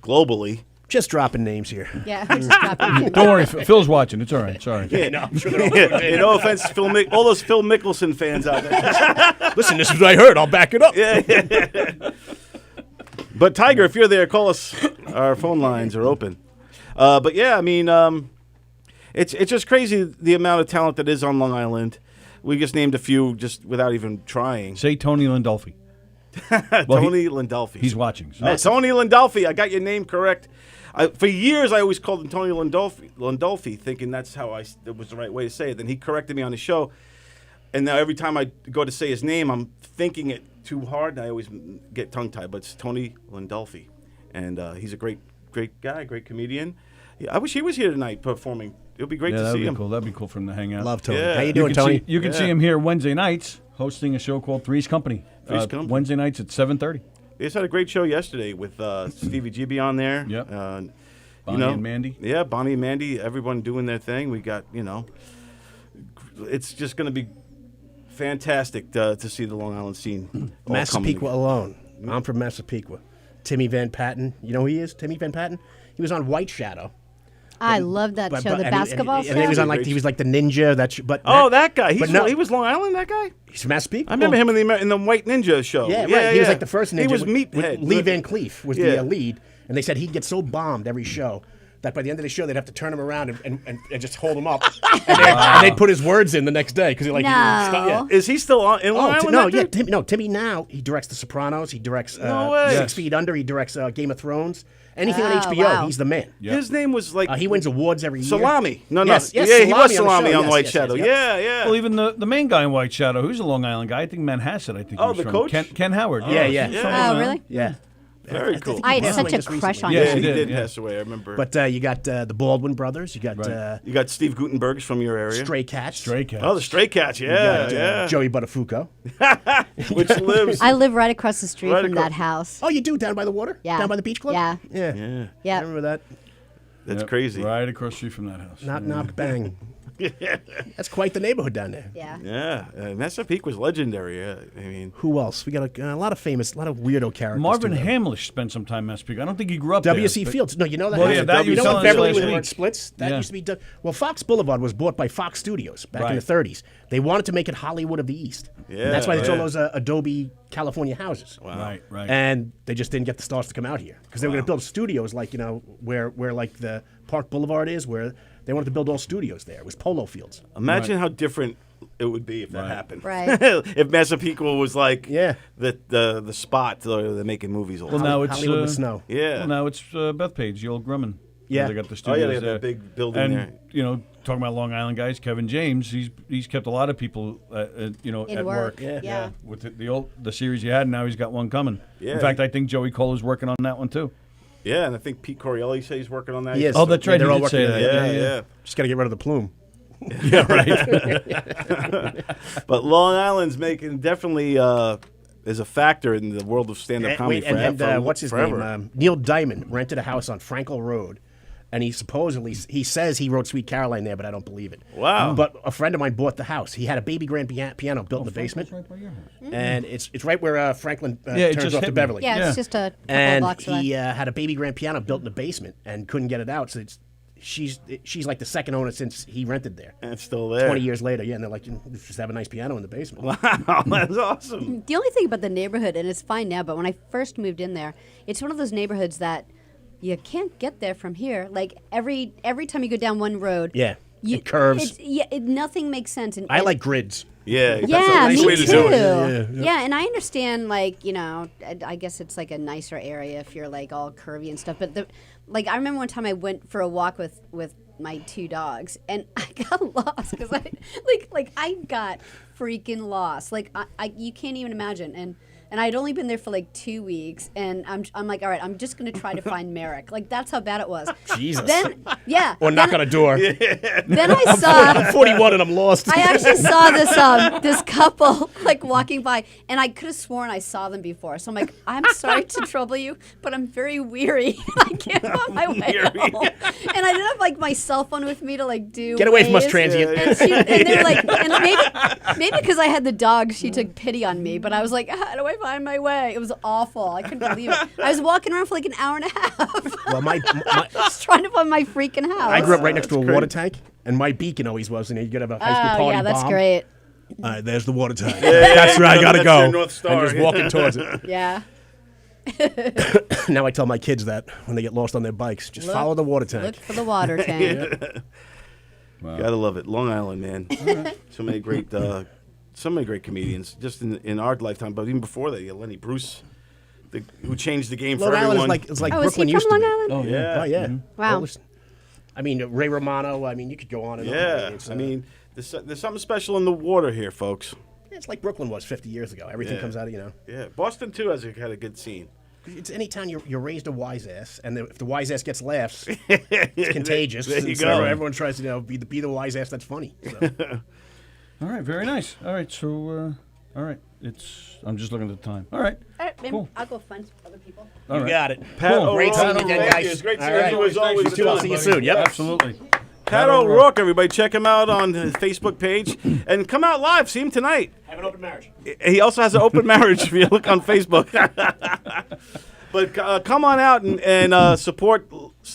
globally. Just dropping names here. Yeah, I just dropped it. Don't worry, Phil's watching. It's all right. Sorry. Yeah, no, I'm sure they're all Yeah, no offense, all those Phil Mickelson fans out there. Listen, this is what I heard. I'll back it up. Yeah. But Tiger, if you're there, call us. Our phone lines are open. But yeah, I mean, it's just crazy the amount of talent that is on Long Island. We just named a few just without even trying. Say Tony Landolfi. Tony Landolfi. He's watching. So. Tony Landolfi. I got your name correct. For years, I always called him Tony Landolfi, thinking that's how it was the right way to say it. Then he corrected me on the show, and now every time I go to say his name, I'm thinking it too hard, and I always get tongue-tied. But it's Tony Landolfi, and he's a great guy, great comedian. Yeah, I wish he was here tonight performing. It would be great Yeah, to that'd see be him. cool. That'd be cool for him to hang out. Love Tony. Yeah. How you You doing, Tony? You can see him here Wednesday nights hosting a show called Three's Company. Three's Company. Wednesday nights at 7:30. They just had a great show yesterday with Stevie GB on there. Yep. Bonnie and Mandy. Yeah, Bonnie and Mandy, everyone doing their thing. We got, it's just going to be fantastic to see the Long Island scene. all coming Massapequa together. alone. I'm from Massapequa. Timmy Van Patten. You know who he is? Timmy Van Patten? He was on White Shadow. I love that show, the basketball show. And he was on he was like the ninja. That guy. He was Long Island. That guy. He's from Massapequa. I remember him in the White Ninja show. Yeah, right. He was like the first ninja. He was Meathead. Lee Van Cleef was the lead, and they said he'd get so bombed every show that by the end of the show they'd have to turn him around and just hold him up, and they'd put his words in the next day because Is he still in Long Island? No, Timmy now he directs The Sopranos. He directs 6 Feet Under. He directs Game of Thrones. Anything on HBO, he's the man. Yep. His name was like he wins awards every year. Salami. Yes, he was Salami on White Shadow. Yeah. Well, even the main guy in White Shadow, who's a Long Island guy. I think Manhasset. I think. Oh, he was the from. coach. Ken Howard. Yeah. Oh, really? Yeah. Very cool. I had such a crush on him. Yeah, he did pass away. I remember. But you got the Baldwin brothers. You got you got Steve Gutenberg's from your area. Stray Cats. Oh, the Stray Cats. Yeah. Joey Buttafuoco, which lives. I live right across the street from that house. Oh, you do down by the water? Yeah. Down by the beach club? Yeah. I remember that. That's crazy. Right across the street from that house. Knock, bang. That's quite the neighborhood down there. Yeah. Massapequa was legendary. I mean, who else? We got a lot of weirdo characters. Marvin Hamlish spent some time in Massapequa. I don't think he grew up W.C. there. Fields. No, you know that. Well, that you know what Beverly when they were in Splits? That Yeah. used to be done. Well, Fox Boulevard was bought by Fox Studios back in the 30s. They wanted to make it Hollywood of the East. Yeah, and that's why they told those Adobe California houses. Wow. Right. And they just didn't get the stars to come out here because they were going to build studios like where like the Park Boulevard is, where they wanted to build all studios there. It was polo fields. Imagine how different it would be if that happened. Right. If Massapequa was like the spot they're making movies all Well, now it's Hollywood with snow. Yeah. Well, now it's Bethpage, the old Grumman. Yeah. They got the studios they got there. that big building and, there. You know, talking about Long Island guys, Kevin James, he's kept a lot of people, In at work. Yeah. With the series he had, and now he's got one coming. Yeah. In fact, I think Joey Cole is working on that one too. Yeah, and I think Pete Correale says he's working on that. Yes. Oh, that's right. They're He all did say working that. Yeah. Just got to get rid of the plume. Yeah, right. But Long Island's definitely is a factor in the world of stand-up comedy. What's his name? Neil Diamond rented a house on Frankel Road. And he says he wrote Sweet Caroline there, but I don't believe it. Wow. But a friend of mine bought the house. He had a baby grand piano built in the basement. Right by your house. And it's right where Franklin it turns just off to hit me. Beverly. Yeah, it's just a couple And blocks away. he had a baby grand piano built in the basement and couldn't get it out. So she's like the second owner since he rented there. And it's still there. 20 years later, and they're like, just have a nice piano in the basement. Wow, that's awesome. The only thing about the neighborhood, and it's fine now, but when I first moved in there, it's one of those neighborhoods that you can't get there from here. Like every time you go down one road, It curves. Nothing makes sense. And I like grids. Yeah, that's a Yeah, nice me way too. to do it. Yeah, and I understand, like, I guess it's like a nicer area if you're like all curvy and stuff. But I remember one time I went for a walk with my 2 dogs, and I got lost because I got freaking lost. Like you can't even imagine. And I'd only been there for like 2 weeks, and I'm like, all right, I'm just gonna try to find Merrick. Like that's how bad it was. Jesus. Or knock on a door. Then I saw. I'm 41 and I'm lost. I actually saw this couple like walking by, and I could have sworn I saw them before. So I'm like, I'm sorry to trouble you, but I'm very weary. I can't find my way home. And I didn't have like my cell phone with me to like do. Get away from us, waves. transient. And they're like, and maybe because I had the dog, she took pity on me. But I was like, how do I find my way? It was awful. I couldn't believe it. I was walking around for like an hour and a half. Well, just trying to find my freaking house. I grew up right next to a water tank, and my beacon always was, and you could have a high school party bomb. yeah, that's great. All right, there's the water tank. That's where I gotta That's go. your North Star. And just walking towards it. Yeah. Now I tell my kids that when they get lost on their bikes, just follow the water tank. Look for the water tank. Wow. Gotta love it, Long Island, man. So many great comedians just in our lifetime, but even before that, Lenny Bruce, who changed the game Long for Island everyone. is like Oh, is Brooklyn he used from to Long be. Island? Oh, yeah. Oh yeah. Wow. Well, listen, I mean, Ray Romano. I mean, you could go on and on. Yeah, It's, I mean, there's something special in the water here, folks. it's like Brooklyn was 50 years ago. Everything comes out of Yeah, Boston too had a good scene. It's any town you're raised a wise ass, and if the wise ass gets laughs, it's contagious. There you And so go. everyone tries to be the wise ass that's funny. So. All right, very nice. All right, so I'm just looking at the time. All right. All right, maybe Cool. I'll go find other people. All right. Got it. Pat Cool. Great seeing you O'Rourke, again, thank you. guys. It's great All seeing right. you as always. You too. I'll see you soon. Yep. Absolutely. Pat O'Rourke, everybody, check him out on his Facebook page and come out live. See him tonight. Have an open marriage. He also has an open marriage if you look on Facebook. But come on out and support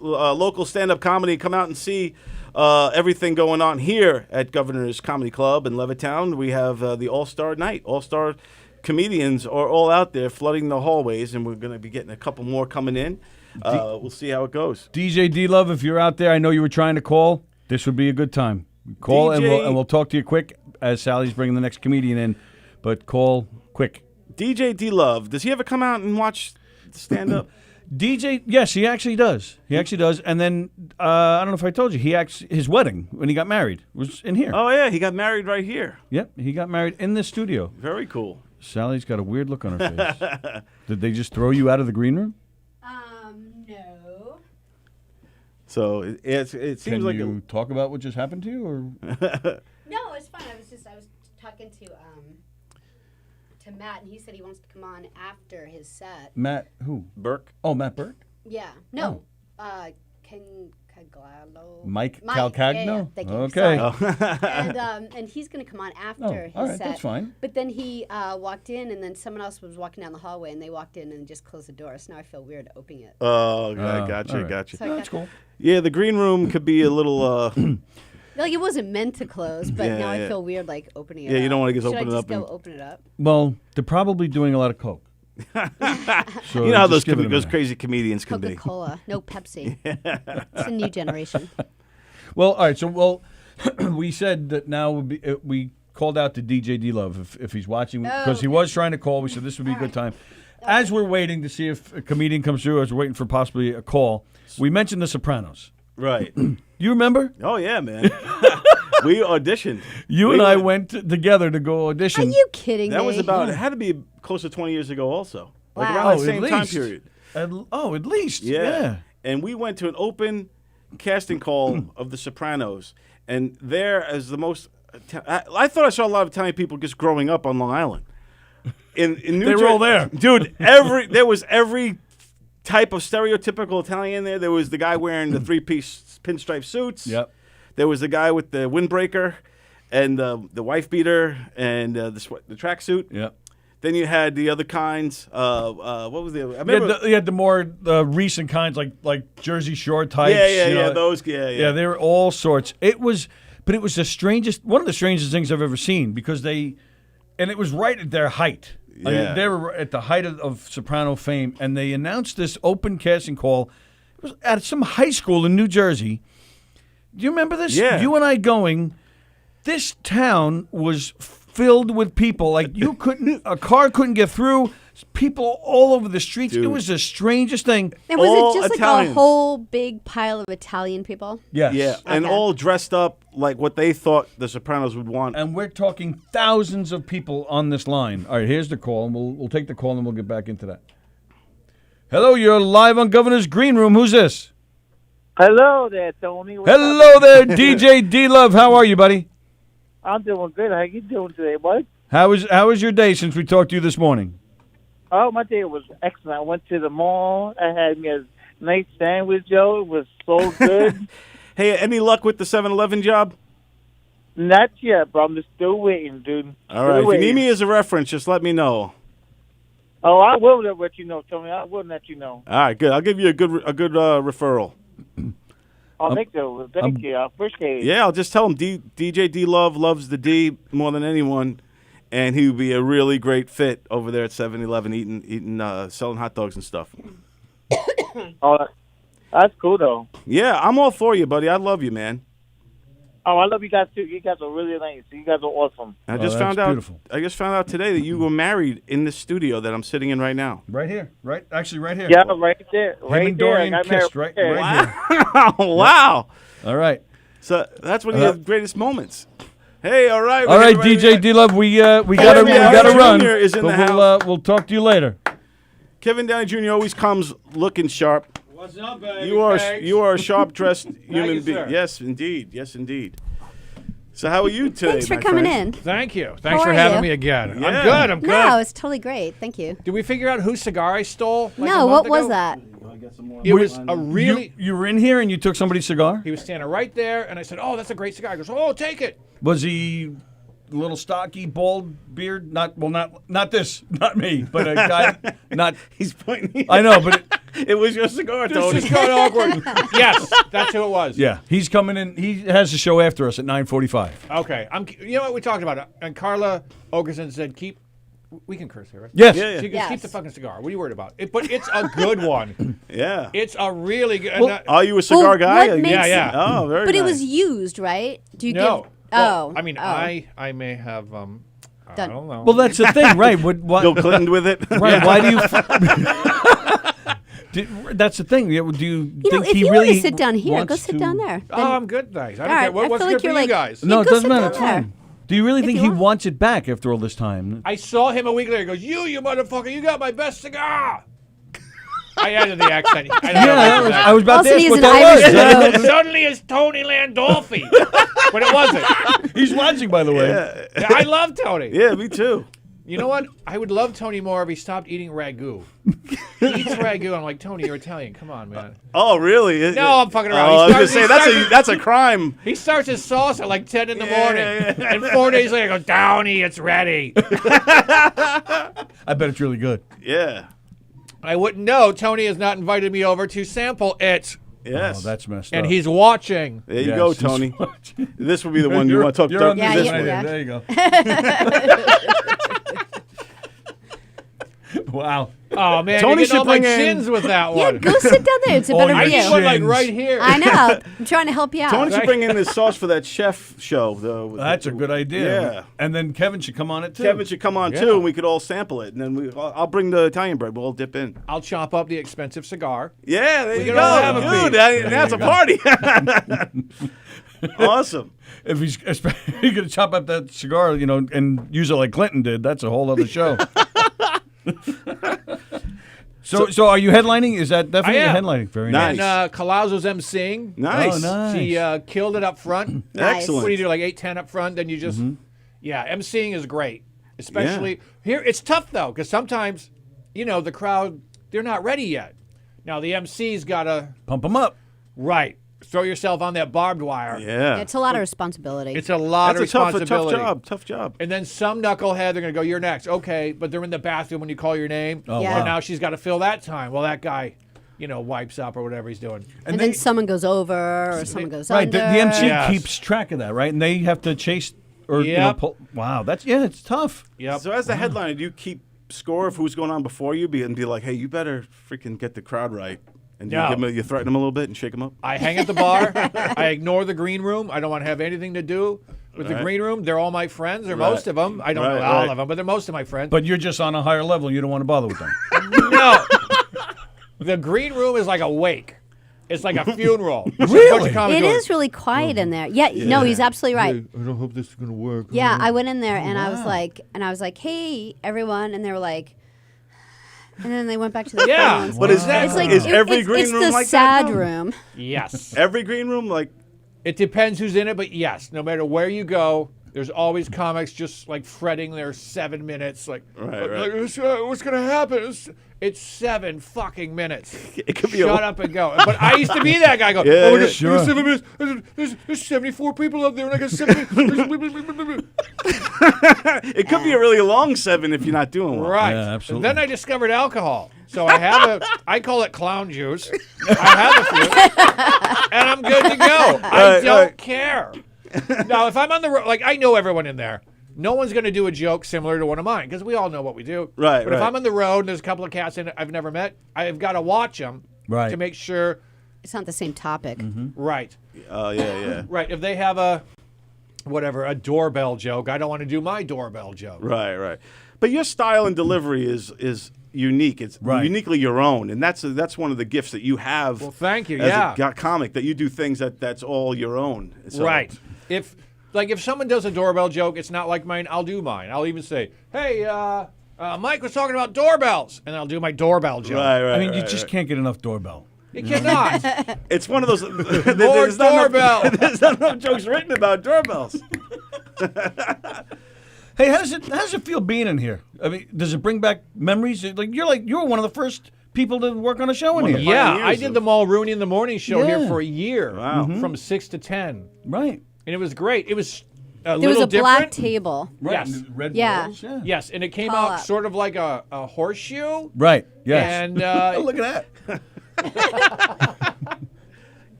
local stand-up comedy. Come out and see everything going on here at Governor's Comedy Club in Levittown. We have the All-Star Night. All-Star comedians are all out there flooding the hallways, and we're going to be getting a couple more coming in. We'll see how it goes. DJ D-Love, if you're out there, I know you were trying to call. This would be a good time. Call and we'll talk to you quick as Sally's bringing the next comedian in. But call quick. DJ D-Love, does he ever come out and watch stand-up? DJ, yes, he actually does. He actually does. And then, I don't know if I told you, his wedding, when he got married, was in here. Oh, yeah, he got married right here. Yep, he got married in this studio. Very cool. Sally's got a weird look on her face. Did they just throw you out of the green room? No. So it seems Can like you talk about what just happened to you, or? No, it's fine. I was talking to Matt, and he said he wants to come on after his set. Matt who? Burke. Oh, Matt Burke? Yeah. No. Caglalo. Mike Calcagno? Yeah. Thank you. Okay. And he's going to come on after his all right, set. that's fine. But then he walked in, and then someone else was walking down the hallway, and they walked in and just closed the door. So now I feel weird opening it. Oh, okay, gotcha, right. gotcha. So That's cool. Yeah, the green room could be a little. Like, it wasn't meant to close, but Yeah, now I yeah. feel weird, like, opening it Yeah, up. you don't wanna just Should open I it just up go and- open it up? Well, they're probably doing a lot of coke. So You know how just give it a those minute. crazy comedians can be. Coca-Cola. No Pepsi. It's a new generation. Well, all right. So, we said that now we called out to DJ D-Love if he's watching, because he was trying to call. We said this would be a good time. As we're waiting to see if a comedian comes through, as we're waiting for possibly a call, we mentioned The Sopranos. Right. You remember? Oh yeah, man. We auditioned. You and I went together to go Are audition. you kidding me? That was about. It had to be close to 20 years ago, also. Like Wow. around the at same time least. period. At least. Yeah. And we went to an open casting call of The Sopranos, and there as the most. I thought I saw a lot of Italian people just growing up on Long Island. In New They were all there. dude. There was every type of stereotypical Italian there. There was the guy wearing the three-piece pinstripe suits. Yep. There was the guy with the windbreaker, and the wife beater, and the tracksuit. Yep. Then you had the other kinds. What was the other? I remember. You had the more recent kinds, like Jersey Shore types. Yeah. Those. Yeah. Yeah, they were all sorts. It was one of the strangest things I've ever seen, because and it was right at their height. I mean, Yeah. they were at the height of Soprano fame, and they announced this open casting call. It was at some high school in New Jersey. Do you remember this? Yeah. You and I going. This town was filled with people. Like, a car couldn't get through. People all over the streets. Dude. It was the strangest thing. And was all it just like Italians. a whole big pile of Italian people? Yes. Yeah, and Okay. all dressed up like what they thought the Sopranos would want. And we're talking thousands of people on this line. All right, here's the call, and we'll take the call, and then we'll get back into that. Hello, you're live on Governor's Green Room. Who's this? Hello there, Tony. What's Hello up? there, DJ D-Love. How are you, buddy? I'm doing good. How you doing today, bud? How was your day since we talked to you this morning? Oh, my day was excellent. I went to the mall. I had me a nice sandwich, Joe. It was so good. Hey, any luck with the 7-Eleven job? Not yet, but I'm still waiting, dude. All right. If you need me as a reference, just let me know. Oh, I will let you know, Tony. I will let you know. All right, good. I'll give you a good referral. Oh, thank you. Thank you. I appreciate it. Yeah, I'll just tell him DJ D-Love loves the D more than anyone, and he would be a really great fit over there at 7-Eleven eating selling hot dogs and stuff. Oh, that's cool, though. Yeah, I'm all for you, buddy. I love you, man. Oh, I love you guys, too. You guys are really nice. You guys are awesome. I that's just found out. beautiful. I just found out today that you were married in the studio that I'm sitting in right now. Right here. Actually, right here. Yeah, right there. Him Right and there. Dorian I got married kissed right there. here. Wow. All right. So that's one of your greatest moments. Hey, all right. All right, DJ D-Love, we gotta run. Jr. is in but the we'll, house. we'll talk to you later. Kevin Downey Jr. always comes looking sharp. What's up, baby? You are a sharp dressed human you, being. sir. Yes, indeed. Yes, indeed. So how are you today? Thanks for my coming friend? in. Thank you. Thanks How for are having you? me again. Yeah. I'm good. I'm good. No, it's totally great. Thank you. Did we figure out whose cigar I stole? like, a No, month what was ago? that? It was a really. You were in here and you took somebody's cigar? He was standing right there, and I said, "Oh, that's a great cigar." He goes, "Oh, take it." Was he little stocky, bald beard. Not this, not me, but a guy. Not He's pointing. I know, but It was your cigar, Tony. This is kind of awkward. Yes, that's who it was. yeah, he's coming in. He has a show after us at 9:45. Okay. You know what we talked about it, and Carla Ogerson said, "Keep." We can curse here, right? Yes. Yeah, yeah. She goes, Yes. keep the fucking cigar. What are you worried about? But it's a good one. Yeah. It's a really good. Well, Are you a cigar Well, guy? what makes Yeah, yeah. Oh, very But nice. it was used, right? Do you no. give? Well, Oh, I mean, oh. I may have. I Done. don't know. Well, that's the thing, right? Why, Bill Clinton with it. right? Why do you? That's the thing. Do you You think know, if he you really want to sit down here, go wants sit to- down there. Oh, Then- I'm good, thanks. I don't All care. right, What's I feel good like for you're you like- guys? No, Yeah, it go doesn't sit matter. down It's there. fine. Do you really think you he want. wants it back after all this time? I saw him a week later. He goes, you motherfucker, you got my best cigar. I added the accent. I was about Also, to ask he's what an that Irish was. road. Suddenly it's Tony Landolfi. But it wasn't. He's watching, by the way. Yeah. I love Tony. Yeah, me too. You know what? I would love Tony more if he stopped eating ragu. He eats ragu. I'm like, Tony, you're Italian. Come on, man. Oh, really? No, I'm fucking around. Oh, I was gonna He say starts- that's a crime. He starts his sauce at like 10 in the Yeah, morning. yeah, yeah. And 4 days later, I go, Downey, it's ready. I bet it's really good. Yeah. I wouldn't know. Tony has not invited me over to sample it. Yes. Oh, that's messed And up. he's watching. There you Yes, go, he's Tony. watching. This will be the one you You're- want to talk you're about. on Yeah, this yeah, one. yeah. There you go. Wow. Oh, man. Tony you're getting should all my bring in- chins with that Yeah, one. go sit down there. It's a Oh, better your I view. need one like Chins. right here. I know. I'm trying to help you out. Tony should bring in this sauce for that chef show, though. That's a good idea. Yeah. And then Kevin should come on it, too. Kevin should come on Yeah. too, and we could all sample it, and then I'll bring the Italian bread. We'll all dip in. I'll chop up the expensive cigar. Yeah, there you can go, all have a dude. piece. That's a party. Awesome. If he's going to chop up that cigar, and use it like Clinton did, that's a whole other show. So are you headlining? Is that definitely I am. headlining? Very Nice. nice. And Colazzo's emceeing. Nice. Oh, nice. She killed it up front. Nice. Excellent. What do you do, like 8-10 up front? Then you just, yeah, emceeing is great. Especially here. It's tough, though, because sometimes, the crowd, they're not ready yet. Now, the MC's got to, Pump them up. right, throw yourself on that barbed wire. Yeah. It's a lot of responsibility. It's a lot That's of a responsibility. tough job. And then some knucklehead, they're going to go, you're next. Okay, but they're in the bathroom when you call your name. Oh, Yeah. And wow. now she's got to fill that time. Well, that guy, wipes up or whatever he's doing. and then someone goes over or someone goes Right. under. The MC Yes. keeps track of that, right? And they have to chase or Yep. pull. Wow. It's tough. Yep. So as the headliner, do you keep score of who's going on before you and be like, hey, you better freaking get the crowd right? And No. you threaten them a little bit and shake them up? I hang at the bar. I ignore the green room. I don't want to have anything to do with the Right. green room. They're all my friends, or Right. most of them. I don't Right, know all right. of them, but they're most of my friends. But you're just on a higher level. You don't want to bother with them. No. The green room is like a wake. It's like a funeral. Really? It is really quiet in there. Yeah, no, he's absolutely right. I don't hope this is going to work. Yeah, I went in there and I was like, "Hey, everyone," and they were like, and then they went back to their Yeah, phones. But is It's like is every it's, green it's room the like sad that? though? room. Yes. Every green room, like, It depends who's in it, but yes, no matter where you go, there's always comics just like fretting their 7 minutes. Like, Right. what's going to happen? It's 7 fucking minutes. It could be Shut a- up and go. But I used to be that guy. Go, Yeah, we got sure. 7 minutes. There's 74 people up there, and I got 7 minutes. it could be a really long 7 if you're not doing well. Right. Yeah, absolutely. And then I discovered alcohol. So I call it clown juice. I have a few, and I'm good to go. I don't care. Now, if I'm on the road, like I know everyone in there. No one's going to do a joke similar to one of mine because we all know what we do. Right, But if right. I'm on the road and there's a couple of cats in it I've never met, I've got to watch them Right. to make sure. It's not the same topic. Right. Oh, yeah. Right. If they have a doorbell joke, I don't want to do my doorbell joke. Right. But your style and delivery is unique. It's Right. uniquely your own, and that's one of the gifts that you have. Well, thank you. As Yeah. a comic, that you do things that's all your own. So- Right. If someone does a doorbell joke, it's not like mine, I'll do mine. I'll even say, hey, Mike was talking about doorbells, and I'll do my doorbell joke. Right. I mean, you just can't get enough doorbell. You cannot. It's one of those. More there's not doorbell. enough, there's not enough jokes written about doorbells. Hey, how does it feel being in here? I mean, does it bring back memories? You're one of the first people to work on a show in One here. of the Yeah, pioneers I did of- the Mulrooney in the Morning show Yeah. here for a year. Wow. From 6 to 10. Right. And it was great. It was a There was little a black different. table. Right. Yes. and red Yeah. balls, yeah. Yes, and it came Call out up. sort of like a horseshoe. Right. Yes. And Look at that.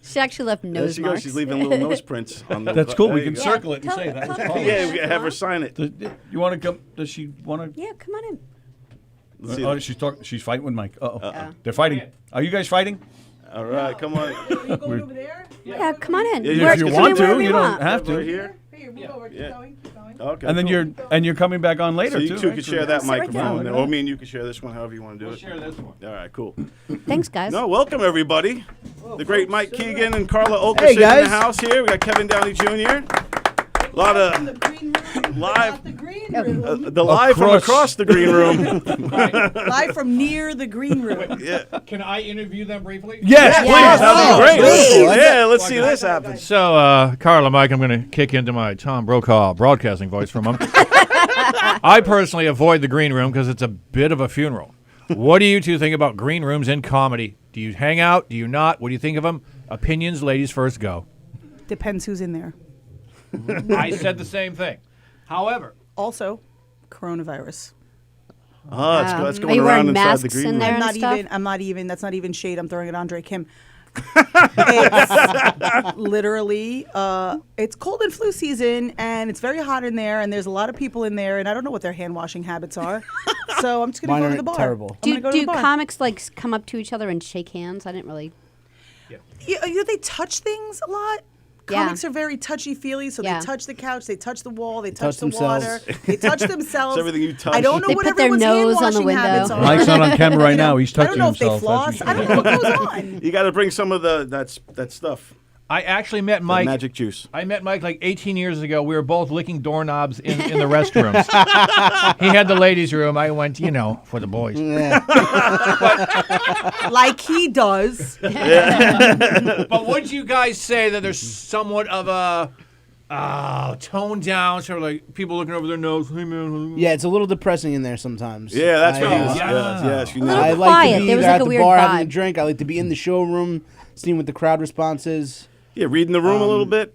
She actually left There nose she goes. marks. She's leaving little nose prints on the. That's cool. There We you can go. circle it and say that was Paula's. Yeah, we gotta have her sign it. You want to come? Does she want to? Yeah, come on in. Let's see Oh, that. she's talking. She's fighting with Mike. Uh-oh. They're fighting. Are you guys fighting? All right, come on. You going over there? Yeah, come on in. Yeah, Where- if you come want in to, wherever you don't want. have Right to. here. Here, move over. Keep going. Keep going. Okay. And then cool. you're coming back on later So you too. two right? can share that Sit right microphone, there. or me and you can share this one, however you want to do it. share this one. All right, cool. Thanks, guys. No, welcome everybody. The great Mike Keegan and Carla Okerson Hey, in the guys. house here. We got Kevin Downey Jr. A lot From the of green room. live- Not the green room. the live from across the green room. Live from near the green room. Yeah. Can I interview them briefly? Yes, Yes. please. That'd be great. please. Yeah, let's see this happen. So, Carla, Mike, I'm going to kick into my Tom Brokaw broadcasting voice for a moment. I personally avoid the green room because it's a bit of a funeral. What do you two think about green rooms in comedy? Do you hang out? Do you not? What do you think of them? Opinions, ladies first, go. Depends who's in there. I said the same thing. However, Also, coronavirus. Oh, that's Are going you around wearing inside the masks green in room. there? I'm and not stuff? even. I'm not even. That's not even shade. I'm throwing it on Drake Kim. It's literally. It's cold and flu season, and it's very hot in there, and there's a lot of people in there, and I don't know what their hand washing habits are. So I'm just gonna Mine go to are the bar. terrible. I'm Do, gonna go to do the bar. comics like come up to each other and shake hands? I didn't really. They touch things a lot. Yeah. Comics are very touchy-feely, so Yeah. they touch the couch, they touch the wall, they touch touch the themselves. water, they touch themselves. It's everything you touch. I don't know They what put their everyone's nose hand on the washing window. habits are. Mike's not on camera right now. He's I touching don't know if they himself. floss. That's I don't know what goes on. You got to bring some of that stuff. I actually met The Mike. magic juice. I met Mike like 18 years ago. We were both licking doorknobs in the restrooms. He had the ladies' room. I went, for the boys. Like he does. But would you guys say that there's somewhat of a toned down, sort of like people looking over their nose? Hey, man. Yeah, it's a little depressing in there sometimes. Yeah, that's what he was. yeah. Yes, you A know. little I it. like quiet. to be There was either like at a the weird bar having a vibe. drink. I like to be in the showroom, seeing what the crowd responses. Yeah, reading the room a little bit.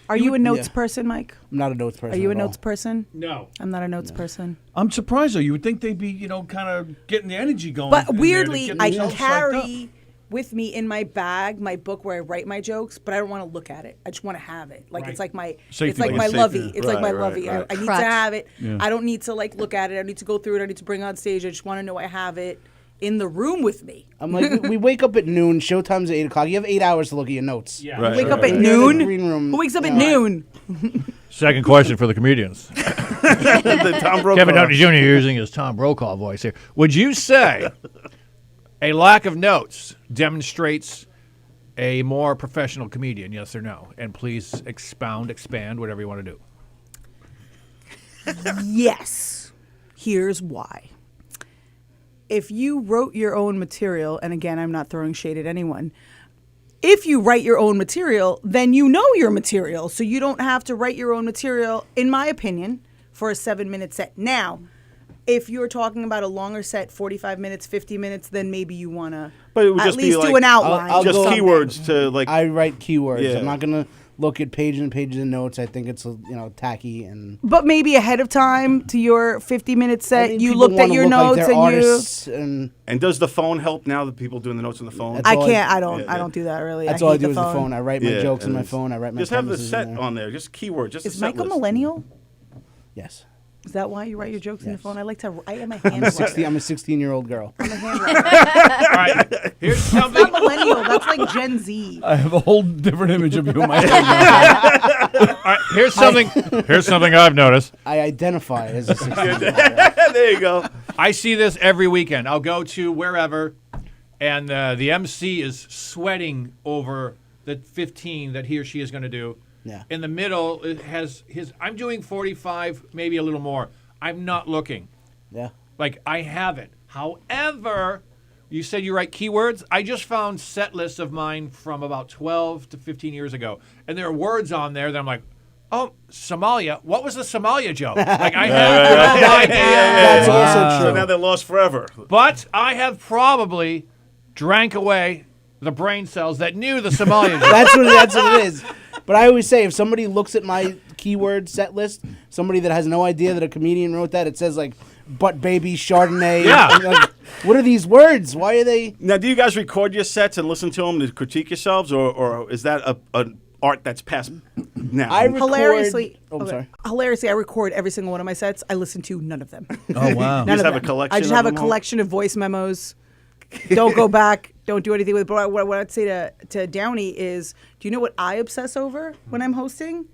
Are you a notes Yeah. person, Mike? I'm not a notes person. Are you a at all. notes person? No. I'm not a notes person. I'm surprised though. You would think they'd be, kind of getting the energy going. But in there to weirdly, get I themselves psyched up. carry with me in my bag my book where I write my jokes, but I don't want to look at it. I just want to have it. Like it's like my Safety it's like blanket. my Safety. lovey. It's like my Right, lovey. right. I need Crutch. to have it. Yeah. I don't need to like look at it. I need to go through it. I need to bring it on stage. I just want to know I have it in the room with me. I'm like, we wake up at noon. Showtime's at 8 o'clock. You have 8 hours to look at your notes. Yeah. Right, Wake right, up at right. You're in noon. the green room. Who wakes up at you know. noon? Second question for the comedians. The Tom Brokaw. Kevin Downey Jr. using his Tom Brokaw voice here. Would you say a lack of notes demonstrates a more professional comedian, yes or no? And please expand, whatever you want to do. Yes. Here's why. If you wrote your own material, and again, I'm not throwing shade at anyone. If you write your own material, then you know your material. So you don't have to write your own material, in my opinion, for a 7-minute set. Now, if you're talking about a longer set, 45 minutes, 50 minutes, then maybe you want to But it would at just be least do like- an outline. I'll Just go- keywords to like. I write keywords. Yeah. I'm not gonna look at pages and pages of notes. I think it's tacky and. But maybe ahead of time to your 50-minute I set, think you people looked at wanna your look like notes they're and you. artists and And does the phone help now that people doing the notes on the phone? That's I all I- can't. I don't. Yeah, I don't do that really. that's I all I hate do is the phone. I write my Yeah, jokes on and my it's- phone. I write my Just have the premises set in there. on there. Just keywords. Just Is a set Mike a list. millennial? Yes. Is that why you write your jokes in your Yes. phone? I like to. I am a I'm a handwriter. 16-year-old girl. I'm a handwriter. All right. Here's something. Not millennial. That's like Gen Z. I have a whole different image of you in my head now. All right, here's something I've noticed. I identify as a 16-year-old. There you go. I see this every weekend. I'll go to wherever, and the MC is sweating over the 15 that he or she is going to do. Yeah. In the middle, it has his. I'm doing 45, maybe a little more. I'm not looking. Yeah. Like, I have it. However, you said you write keywords. I just found set lists of mine from about 12 to 15 years ago. And there are words on there that I'm like, oh, Somalia. What was the Somalia joke? Like, I have no idea. That's also So true. now they're lost forever. But I have probably drank away the brain cells that knew the Somalia joke. That's what it is. But I always say, if somebody looks at my keyword set list, somebody that has no idea that a comedian wrote that, it says like butt baby Chardonnay. Yeah. Like, what are these words? Why are they? Now, do you guys record your sets and listen to them to critique yourselves, or is that an art that's passed now? I record, Hilariously, I'm sorry. Hilariously, I record every single one of my sets. I listen to none of them. Oh wow. You just None of have a them. collection I just of have a them all? collection of voice memos. Don't go back. Don't do anything with it. But what I'd say to Downey is, do you know what I obsess over when I'm hosting?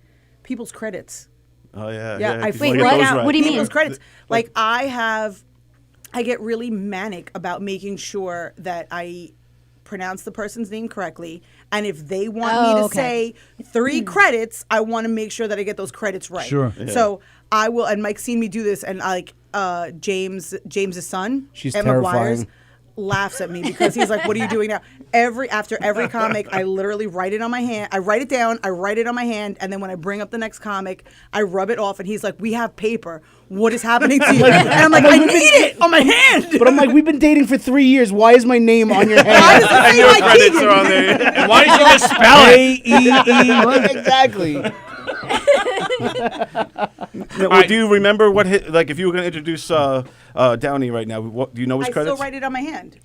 People's credits. Oh yeah. Yeah, I 'cause Wait, you get what? those Now, right. what do you mean? People's credits. Like I get really manic about making sure that I pronounce the person's name correctly, and if they want me to say 3 credits, I want to make sure that I get those credits right. Sure. So I will, and Mike's seen me do this, and James's son, She's Emma terrifying. Guires, laughs at me because he's like, "What are you doing now?" After every comic, I literally write it on my hand. I write it down. I write it on my hand, and then when I bring up the next comic, I rub it off. And he's like, "We have paper. What is happening to you?" And I'm like, "I need it on my hand." But I'm like, we've been dating for 3 years. Why is my name on your Why hand? does it say Your Mike credits Keegan? are on there. Why did you misspell it? A-E-E. Exactly. Now, well, do you remember what like if you were going to introduce Downey right now? What, do you know his I credits? still write it on my hand.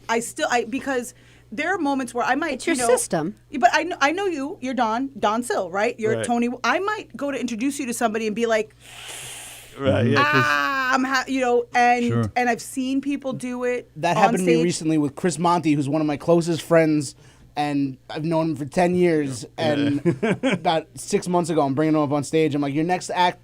Because there are moments where I might. It's your system. But I know you. You're Don Sill, right? You're Right. Tony. I might go to introduce you to somebody and be like, Right. Yeah. 'Cause Sure. and I've seen people do it. That on happened to me stage. recently with Chris Monty, who's one of my closest friends, and I've known him for 10 years. And about 6 months ago, I'm bringing him up on stage. I'm like, your next act.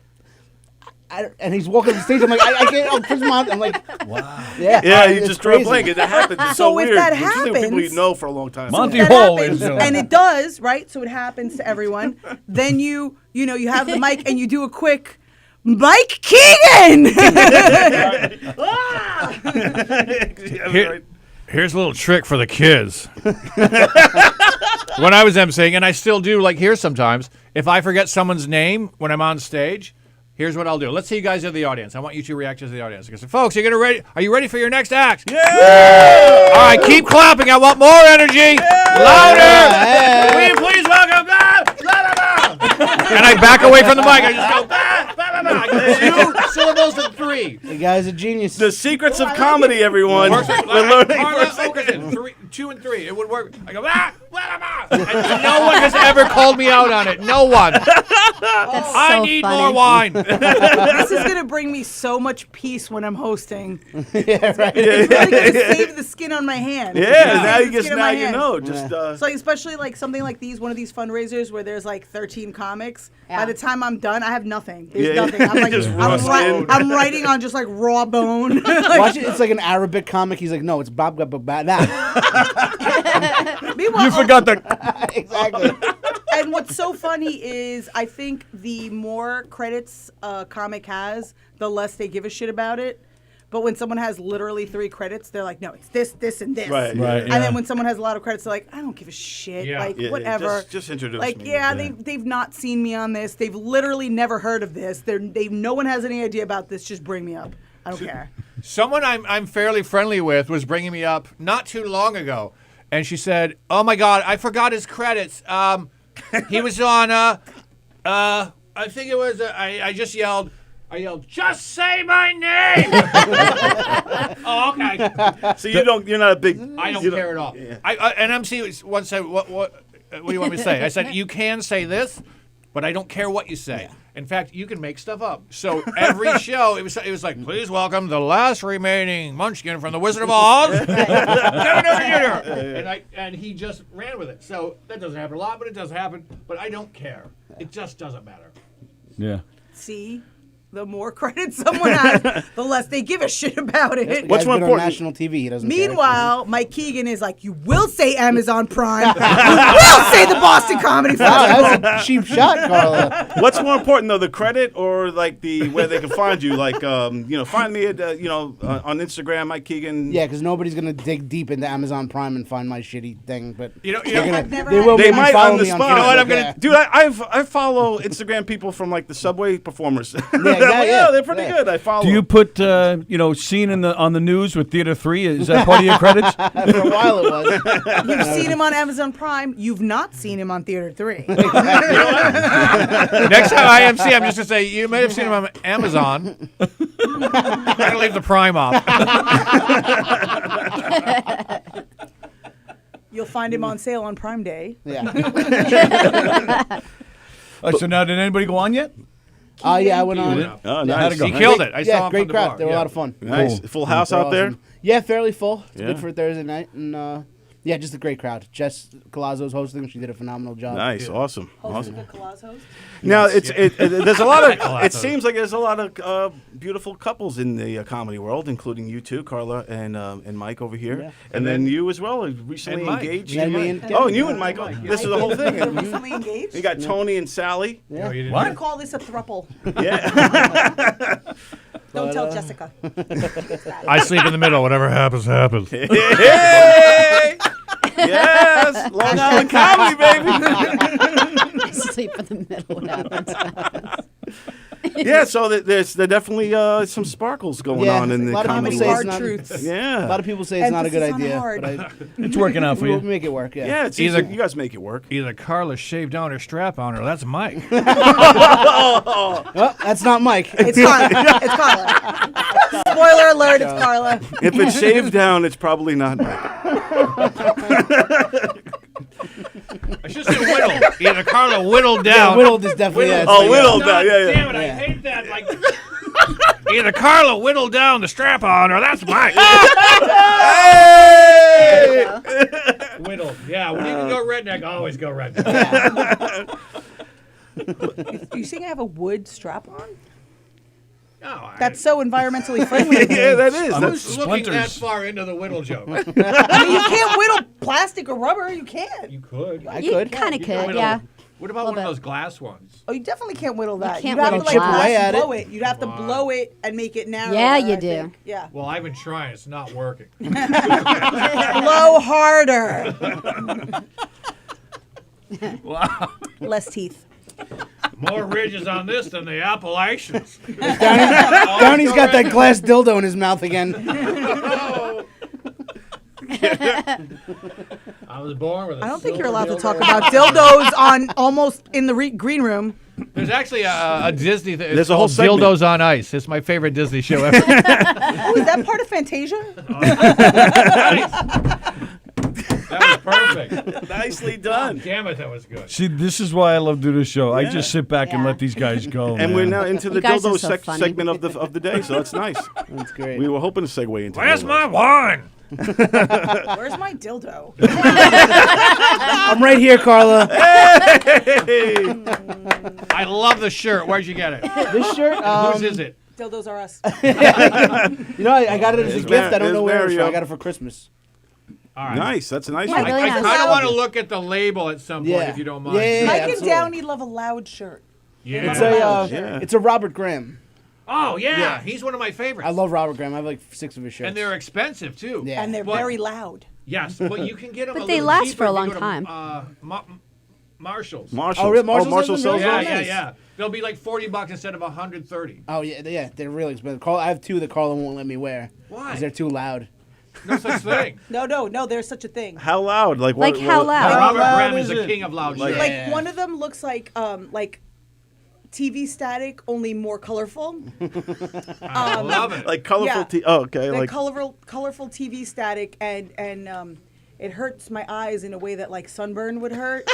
And he's walking on the stage. I'm like, I can't. Oh, Chris Monty. I'm like, wow. Yeah, you it's just draw a crazy. blank. It happens. It's so So if weird. that It's just people you happens- know for a long time. Monty That Hall, happens, ladies and gentlemen. and it does, right? So it happens to everyone. Then you have the mic and you do a quick Mike Keegan. Here's a little trick for the kids. When I was emceeing, and I still do, like here sometimes, if I forget someone's name when I'm on stage, here's what I'll do. Let's say you guys are the audience. I want you to react as the audience. I say, folks, are you ready for your next act? Yeah! All right, keep clapping. I want more energy. Louder. Will you please welcome and I back away from the mic. I just go, bah, bah, bah, bah. I go 2 syllables and 3. The guy's a genius. The secrets of comedy, everyone. We're learning for a second. 2 and 3. It would work. I go, bah, bah, bah. And no one has ever called me out on it. No one. That's I so need funny. more wine. This is gonna bring me so much peace when I'm hosting. Yeah, right. It's really gonna save the skin on my hand. Yeah, now Save you the just skin on my now you hand. know. Just So like, especially like something like one of these fundraisers where there's like 13 comics. Yeah. By the time I'm done, I have nothing. There's Yeah, nothing. I'm like, just raw skin. I'm writing on just like raw bone. Watch it. It's like an Arabic comic. He's like, no, it's Bob that. Meanwhile, You forgot that. Exactly. and what's so funny is I think the more credits a comic has, the less they give a shit about it. But when someone has literally 3 credits, they're like, no, it's this, and this. Right, Right, And then when someone has a lot of credits, they're like, I don't give a shit. Yeah. Like, Yeah, whatever. just introduce like, me. yeah, they've not seen me on this. They've literally never heard of this. No one has any idea about this. Just bring me up. I don't care. Someone I'm fairly friendly with was bringing me up not too long ago, and she said, "Oh my God, I forgot his credits. He was on I think it was I just yelled." I yelled, "Just say my name!" Oh, okay. So you're not a big. I don't you care at all. Yeah. And MC once said, "What do you want me to say?" I said, "You can say this, but I don't care what you say. In fact, you can make stuff up." So every show, it was like, "Please welcome the last remaining Munchkin from the Wizard of Oz, Kevin Over Jr." And he just ran with it. So that doesn't happen a lot, but it does happen. But I don't care. It just doesn't matter. Yeah. See? The more credits someone has, the less they give a shit about it. What's Guy's more been on important? national TV. He doesn't care. Meanwhile, Mike Keegan is like, you will say Amazon Prime. You will say the Boston Comedy Festival. That's a cheap shot, Carla. What's more important though, the credit or like the where they can find you? Like find me at on Instagram, Mike Keegan. Yeah, because nobody's gonna dig deep into Amazon Prime and find my shitty thing. But You know, they're gonna, I've never they had will that. They maybe might follow on the me on spot. Facebook. You know what I'm yeah. Dude, I follow Instagram people from like the Subway performers. Yeah, Yeah, they're pretty good. I follow. Do you put seen on the news with Theater 3? Is that part of your credits? For a while it was. You've seen him on Amazon Prime. You've not seen him on Theater 3. Next time I MC, I'm just going to say, you may have seen him on Amazon. I'm going to leave the Prime off. You'll find him on sale on Prime Day. Yeah. So now, did anybody go on yet? Yeah, I went on. Oh, Yeah, how'd nice. it go? He killed it. I saw Yeah, him great from the crowd. bar. They were a lot of fun. Nice. Cool. Full house They're out there? awesome. Yeah, fairly full. It's Yeah. good for a Thursday night, and yeah, just a great crowd. Jess Colazzo's hosting. She did a phenomenal job. Nice. Awesome. Host. Now there's a lot of. It seems like there's a lot of beautiful couples in the comedy world, including you two, Carla and Mike over here, Yeah. and then you as well, recently And Mike. engaged. And me and Oh, and you and Mike. This is the whole thing. Recently engaged? You got Tony and Sallie. Yeah. I'm going to call this a thruple. Yeah. Don't tell Jessica. I sleep in the middle. Whatever happens, happens. Hey! Yes, Long Island comedy, baby. Sleep in the middle. What happens? Yeah, so there's definitely some sparkles going Yeah, on in a the lot of comedy people say world. it's Hard not. truths. Yeah, A lot of people say it's not a good Emphasis on idea, hard. but It's working out for we'll you. make it work. Yeah. yeah. It's Either- easy. You guys make it work. Either Carla shaved down her strap on her. That's Mike. Oh, that's not Mike. It's Carla. It's Carla. Spoiler alert, it's Carla. If it's shaved down, it's probably not Mike. I should say whittled. Either Carla whittled Yeah, down. whittled is definitely. Yeah, Oh, it's whittled God down. Yeah, damn it, I hate that. Like, either Carla whittled down the strap on her. That's Mike. Hey! Whittled. Yeah, when you can go redneck, always go redneck. You saying I have a wood strap on? No, That's so environmentally friendly. Yeah, that is. I'm That's, Who's looking that Splinters. far into the whittle joke? I mean, you can't whittle plastic or rubber. You can't. You could. I You could. kind of You can could, whittle. yeah. What about Little one of bit. those glass ones? Oh, you definitely can't whittle that. can't You'd have to whittle like chip away at blow it. You'd have to blow it and make it narrower. Yeah, you I do. think. Yeah. Well, I've been trying. It's not working. Blow harder. Wow. Less teeth. More ridges on this than the Appalachians. Downey's got that glass dildo in his mouth again. I was born with a I don't think silver you're allowed to dildo. talk about dildos on almost in the green room. There's actually a Disney thing. There's a whole segment. Dildos on Ice. It's my favorite Disney show ever. Oh, is that part of Fantasia? That was perfect. nicely done. Damn it, that was good. See, this is why I love doing this show. I just sit back and Yeah. let these guys go. And man. we're now into the You guys dildo are so funny. segment of the day, so that's nice. That's great. We were hoping to segue into. Where's dildos. my wine? Where's my dildo? I'm right here, Carla. I love the shirt. Where'd you get it? This shirt. Whose is it? Dildos are us. You know, I got it as a There's gift. I don't there's know where it's from. Mario. I got it for Christmas. All right. Nice. That's a nice Yeah, one. really I nice. kind of want to look at the label at some point, Yeah. if you don't mind. Yeah. Mike and absolutely. Downey love a loud shirt. Yeah. It's a Yeah. it's a Robert Graham. Oh, yeah. Yeah. He's one of my favorites. I love Robert Graham. I have like 6 of his shirts. And they're expensive, too. Yeah. And they're But- very loud. Yes, but you can get them But a they little last cheaper for a if you long go to, time. Marshalls. Marshall. Oh, really? Marshall's Marshall has them? sells Yeah, those? yeah, nice. yeah. They'll be like $40 instead of $130. Oh yeah, they're really expensive. I have 2 that Carla won't let me wear. Why? Because they're too loud. No such thing. No, there's such a thing. How loud? Like what? Like how loud? Robert loud Graham is is the it? king of loud Like- shit. Like Yeah. one of them looks like TV static, only more colorful. I love it. Like colorful. Yeah. Oh, okay. They're Like colorful TV static, and it hurts my eyes in a way that like sunburn would hurt.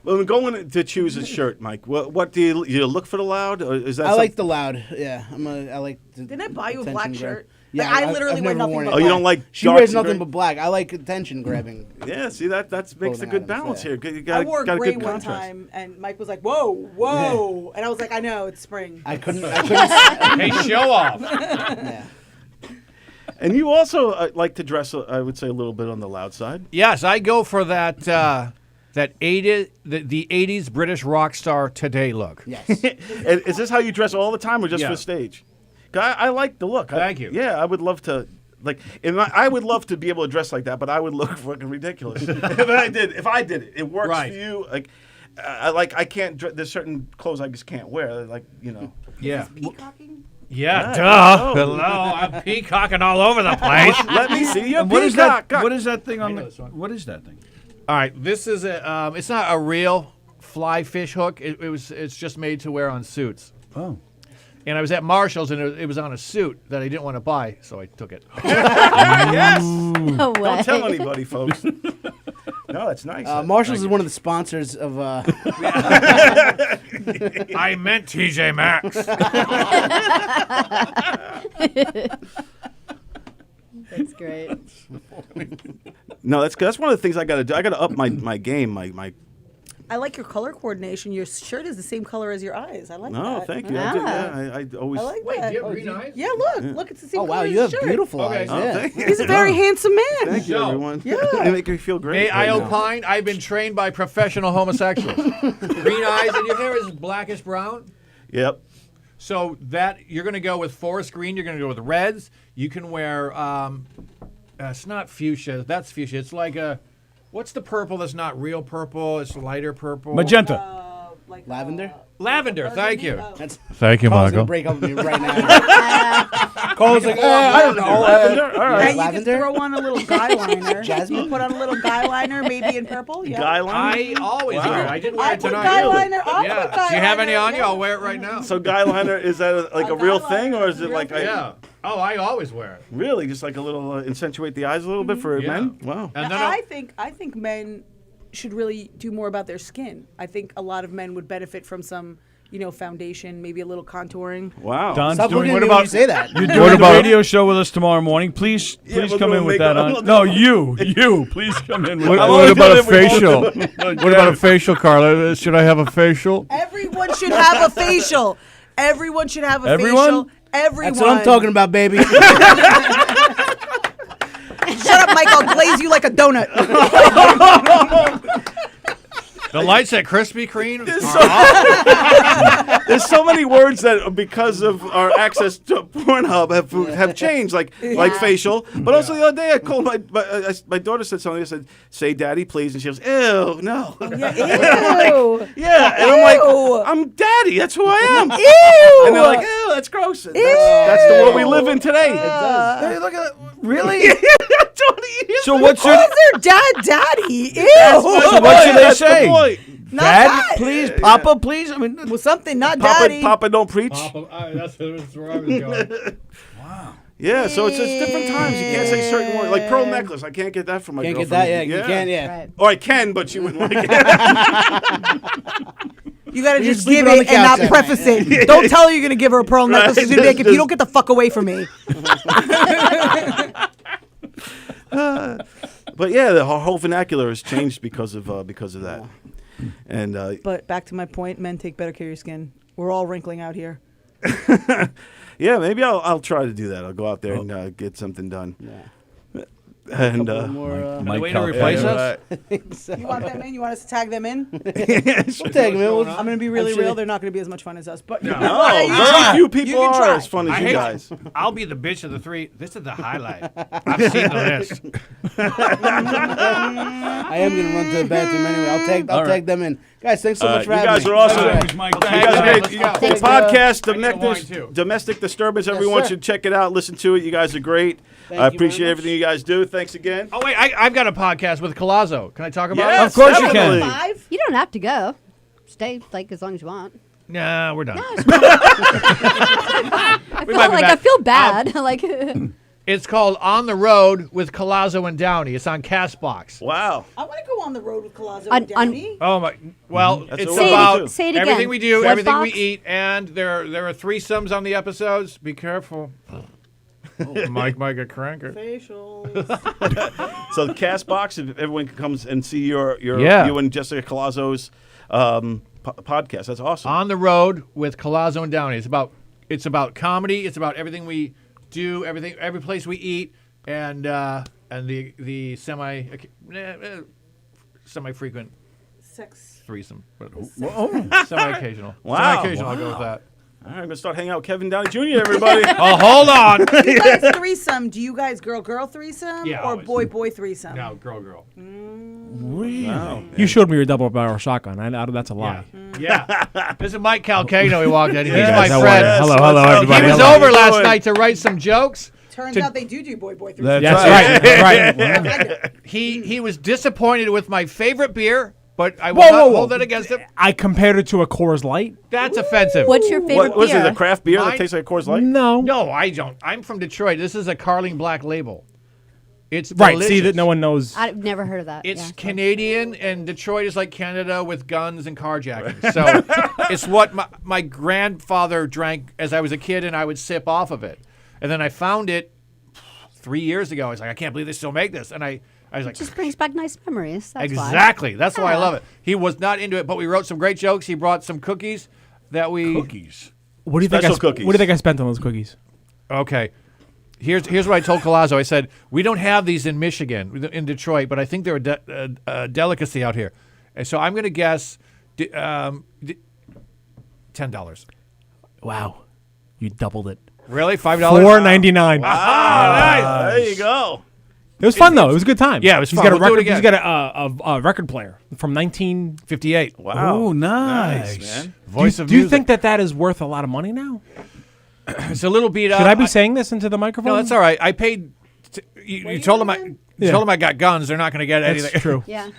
when going to choose a shirt, Mike. What do you look for the loud? Or is that? I like the loud. Yeah, I like. Didn't I buy you a black attention grab. shirt? Yeah, Like, I literally I've wear never nothing worn but it. Oh, you black. don't like? She darks wears and nothing gray? but black. I like attention grabbing. Yeah. See that makes the Clothing good items, balance yeah. here. You I got wore a gray good one contrast. time, and Mike was like, "Whoa," and I was like, "I know it's spring." I couldn't. Hey, show off. Yeah. And you also like to dress, I would say, a little bit on the loud side. Yes, I go for that the 80s British rock star Today look. Yes. And is this how you dress all the time, or just Yeah. for stage? 'Cause I like the look. Thank you. Yeah, I would love to. Like, I would love to be able to dress like that, but I would look fucking ridiculous if I did it. It works Right. for you. Like, I can't. There's certain clothes I just can't wear. Like Yeah. Peacocking? Yeah, Yeah, duh. no. Hello, I'm peacocking all over the place. Let me see your What is that? peacock. What is that thing on know the? this one. What is that thing? All right, this is a. It's not a real fly fish hook. It's just made to wear on suits. Oh. And I was at Marshall's, and it was on a suit that I didn't want to buy, so I took it. Yes. No way. Don't tell anybody, folks. No, that's nice. Marshalls is one of the sponsors of. I meant TJ Maxx. That's great. No, that's one of the things I got to do. I got to up my game. My. I like your color coordination. Your shirt is the same color as your eyes. I like No, that. thank you. Yeah. I always. I like Wait, that. do you have green eyes? Yeah, look, it's the same Oh color wow, as you have your shirt. beautiful Okay. eyes. Oh, Yeah. thank you. He's a very handsome man. Thank you, So, everyone. yeah. You make me feel great. May I right now. opine? I've been trained by professional homosexuals. Green eyes, and your hair is blackish brown. Yep. So that you're going to go with forest green. You're going to go with reds. You can wear. It's not fuchsia. That's fuchsia. It's like a. What's the purple that's not real purple? It's lighter purple. Magenta. Lavender. Lavender. Thank you. That's Thank you, Cole's gonna break up with me right now. Cole's like, I don't know. Lavender? All Yeah, right. you Lavender? can throw on a little guy liner. Jasmine? You put on a little guy liner, maybe in purple. Yeah. Guy line. I always wear it. I didn't wear I it put tonight. guy liner. I'll Yeah. put guy Do you have liner, any on you? yeah. I'll wear it right now. So guy liner, is that like a guy real liner thing, or is is it a like real thing. Yeah. Oh, I always wear it. really just like a little accentuate the eyes a little bit for Yeah. men? Wow. And Now, then I think men should really do more about their skin. I think a lot of men would benefit from some, foundation, maybe a little contouring. Wow. Don's Stop doing. looking at me when you say that. You're doing the radio show with us tomorrow morning. Please we'll come do in a with that makeup. on. No, you. Please come in with What, that. what about a doing it. We facial? both do What about a facial, Carla? Should I have a facial? Everyone should have a facial. Everyone should have a Everyone? facial. Everyone. That's what I'm talking about, baby. Shut up, Mike. I'll glaze you like a donut. The lights at Krispy Kreme? There's so many words that, because of our access to Pornhub, have changed, like facial. But also the other day, I called my daughter said something. I said, "Say, Daddy, please," and she goes, "Ew, no." Ew. Yeah, and I'm like, "I'm Daddy. That's who I am." Ew. And they're like, "Ew, that's gross." That's the world we live in today. Hey, look at that. Really? So Who what's your? calls their dad daddy? Ew. So what should they That's the say? point. Not Dad, that. please. Papa, please. I mean, Well, something, not daddy. Papa, don't preach. That's where I was going. Yeah, so it's just different times. You can't say certain words, like pearl necklace. I can't get that from my Can't get girlfriend. that, yeah. You can, yeah. Right. Or I can, but she wouldn't like it. You gotta You're just sleeping give on it the and not couch that preface night. it. Don't tell her you're gonna give her a pearl necklace. She's gonna be like, if you don't get the fuck away from me. But yeah, the whole vernacular has changed because of that. And But back to my point, men take better care of your skin. We're all wrinkling out here. yeah, maybe I'll try to do that. I'll go out there and get something done. Yeah. And More, Mike Waiting to Calvert. replace us? You want them in? You want us to tag them in? we'll tag him in. We'll- I'm gonna be really sure real. they- They're not gonna be as much fun as us. But very few people can are try. as fun as I you hate guys. I'll be the bitch of the three. This is the highlight. I've seen the list. I am gonna run to the bathroom anyway. I'll tag them in. Guys, thanks so much for You having guys me. are awesome. All right. Thanks, Mike. You Thank guys you. are great. Let's go. The podcast, I need a wine, too. Domestic Disturbance. Everyone sir. should check it out. Listen to it. You guys are great. Thank I you very appreciate much. everything you guys do. Thanks again. Oh, wait, I've got a podcast with Colazzo. Can I talk about Yes, Of course you can. definitely. You don't have to go. Stay as long as you want. it? Nah, we're done. I We feel might be like back. I feel bad. like It's called On the Road with Colazzo and Downey. It's on Castbox. Wow. I want to go on the road with Colazzo On- and Downey. Oh my! Well, That's it's what we about do. Say it again. everything we do, What everything we box? eat, and there are threesomes on the episodes. Be careful. Mike might get cranker. Facials. So the cast box, if everyone comes and see your Yeah. you and Jessica Colazzo's podcast. That's awesome. On the Road with Colazzo and Downey. It's about comedy. It's about everything we do, every place we eat, and the semi frequent Sex. threesome, but Sex. semi occasional. Wow. Semi occasional. I'll go with that. All right, I'm gonna start hanging out with Kevin Downey Jr. Everybody. Oh, hold on. You guys threesome. Do you guys girl threesome Yeah, or always. boy threesome? No, girl. Really? Wow. You showed me your double barrel shotgun. That's a lie. Yeah. This is Mike Calcano. He walked in. He's Yeah, my no friend. way. Hello, What's hello, up? everybody. He was Hello. over How you last doing? night to write some jokes. Turns out they do boy threesome. That's right. He was disappointed with my favorite beer, but I will Whoa, not whoa, whoa. hold it against him. I compared it to a Coors Light. That's offensive. What's your favorite What was beer? it? A craft beer Mine- that tastes like Coors Light? No. No, I don't. I'm from Detroit. This is a Carling Black Label. It's Right. delicious. See that no one knows. I've never heard of that. It's yeah. Canadian, and Detroit is like Canada with guns and carjacking. So it's what my grandfather drank as I was a kid, and I would sip off of it. And then I found it 3 years ago. I was like, I can't believe they still make this. And I was like, Just brings back nice memories. That's exactly. That's why I Yeah. love it. He was not into it, but we wrote some great jokes. He brought some cookies that we. Cookies. What do you think? Special cookies. What do you think I spent on those cookies? Okay. Here's what I told Colazzo. I said, we don't have these in Michigan, in Detroit, but I think they're a delicacy out here. And so I'm going to guess $10. Wow, you doubled it. Really? $5? $4.99. Ah, nice. There you go. It was fun though. It was a good time. Yeah, it was He's fun. got a We'll do it record. He's again. got a record player from 1958. Wow. Oh, nice. man. Voice of Do you music. think that is worth a lot of money now? It's a little beat up. Should I be saying this into the microphone? No, that's all right. I paid. You told them I got guns. They're not going to get anything. That's true. Yeah.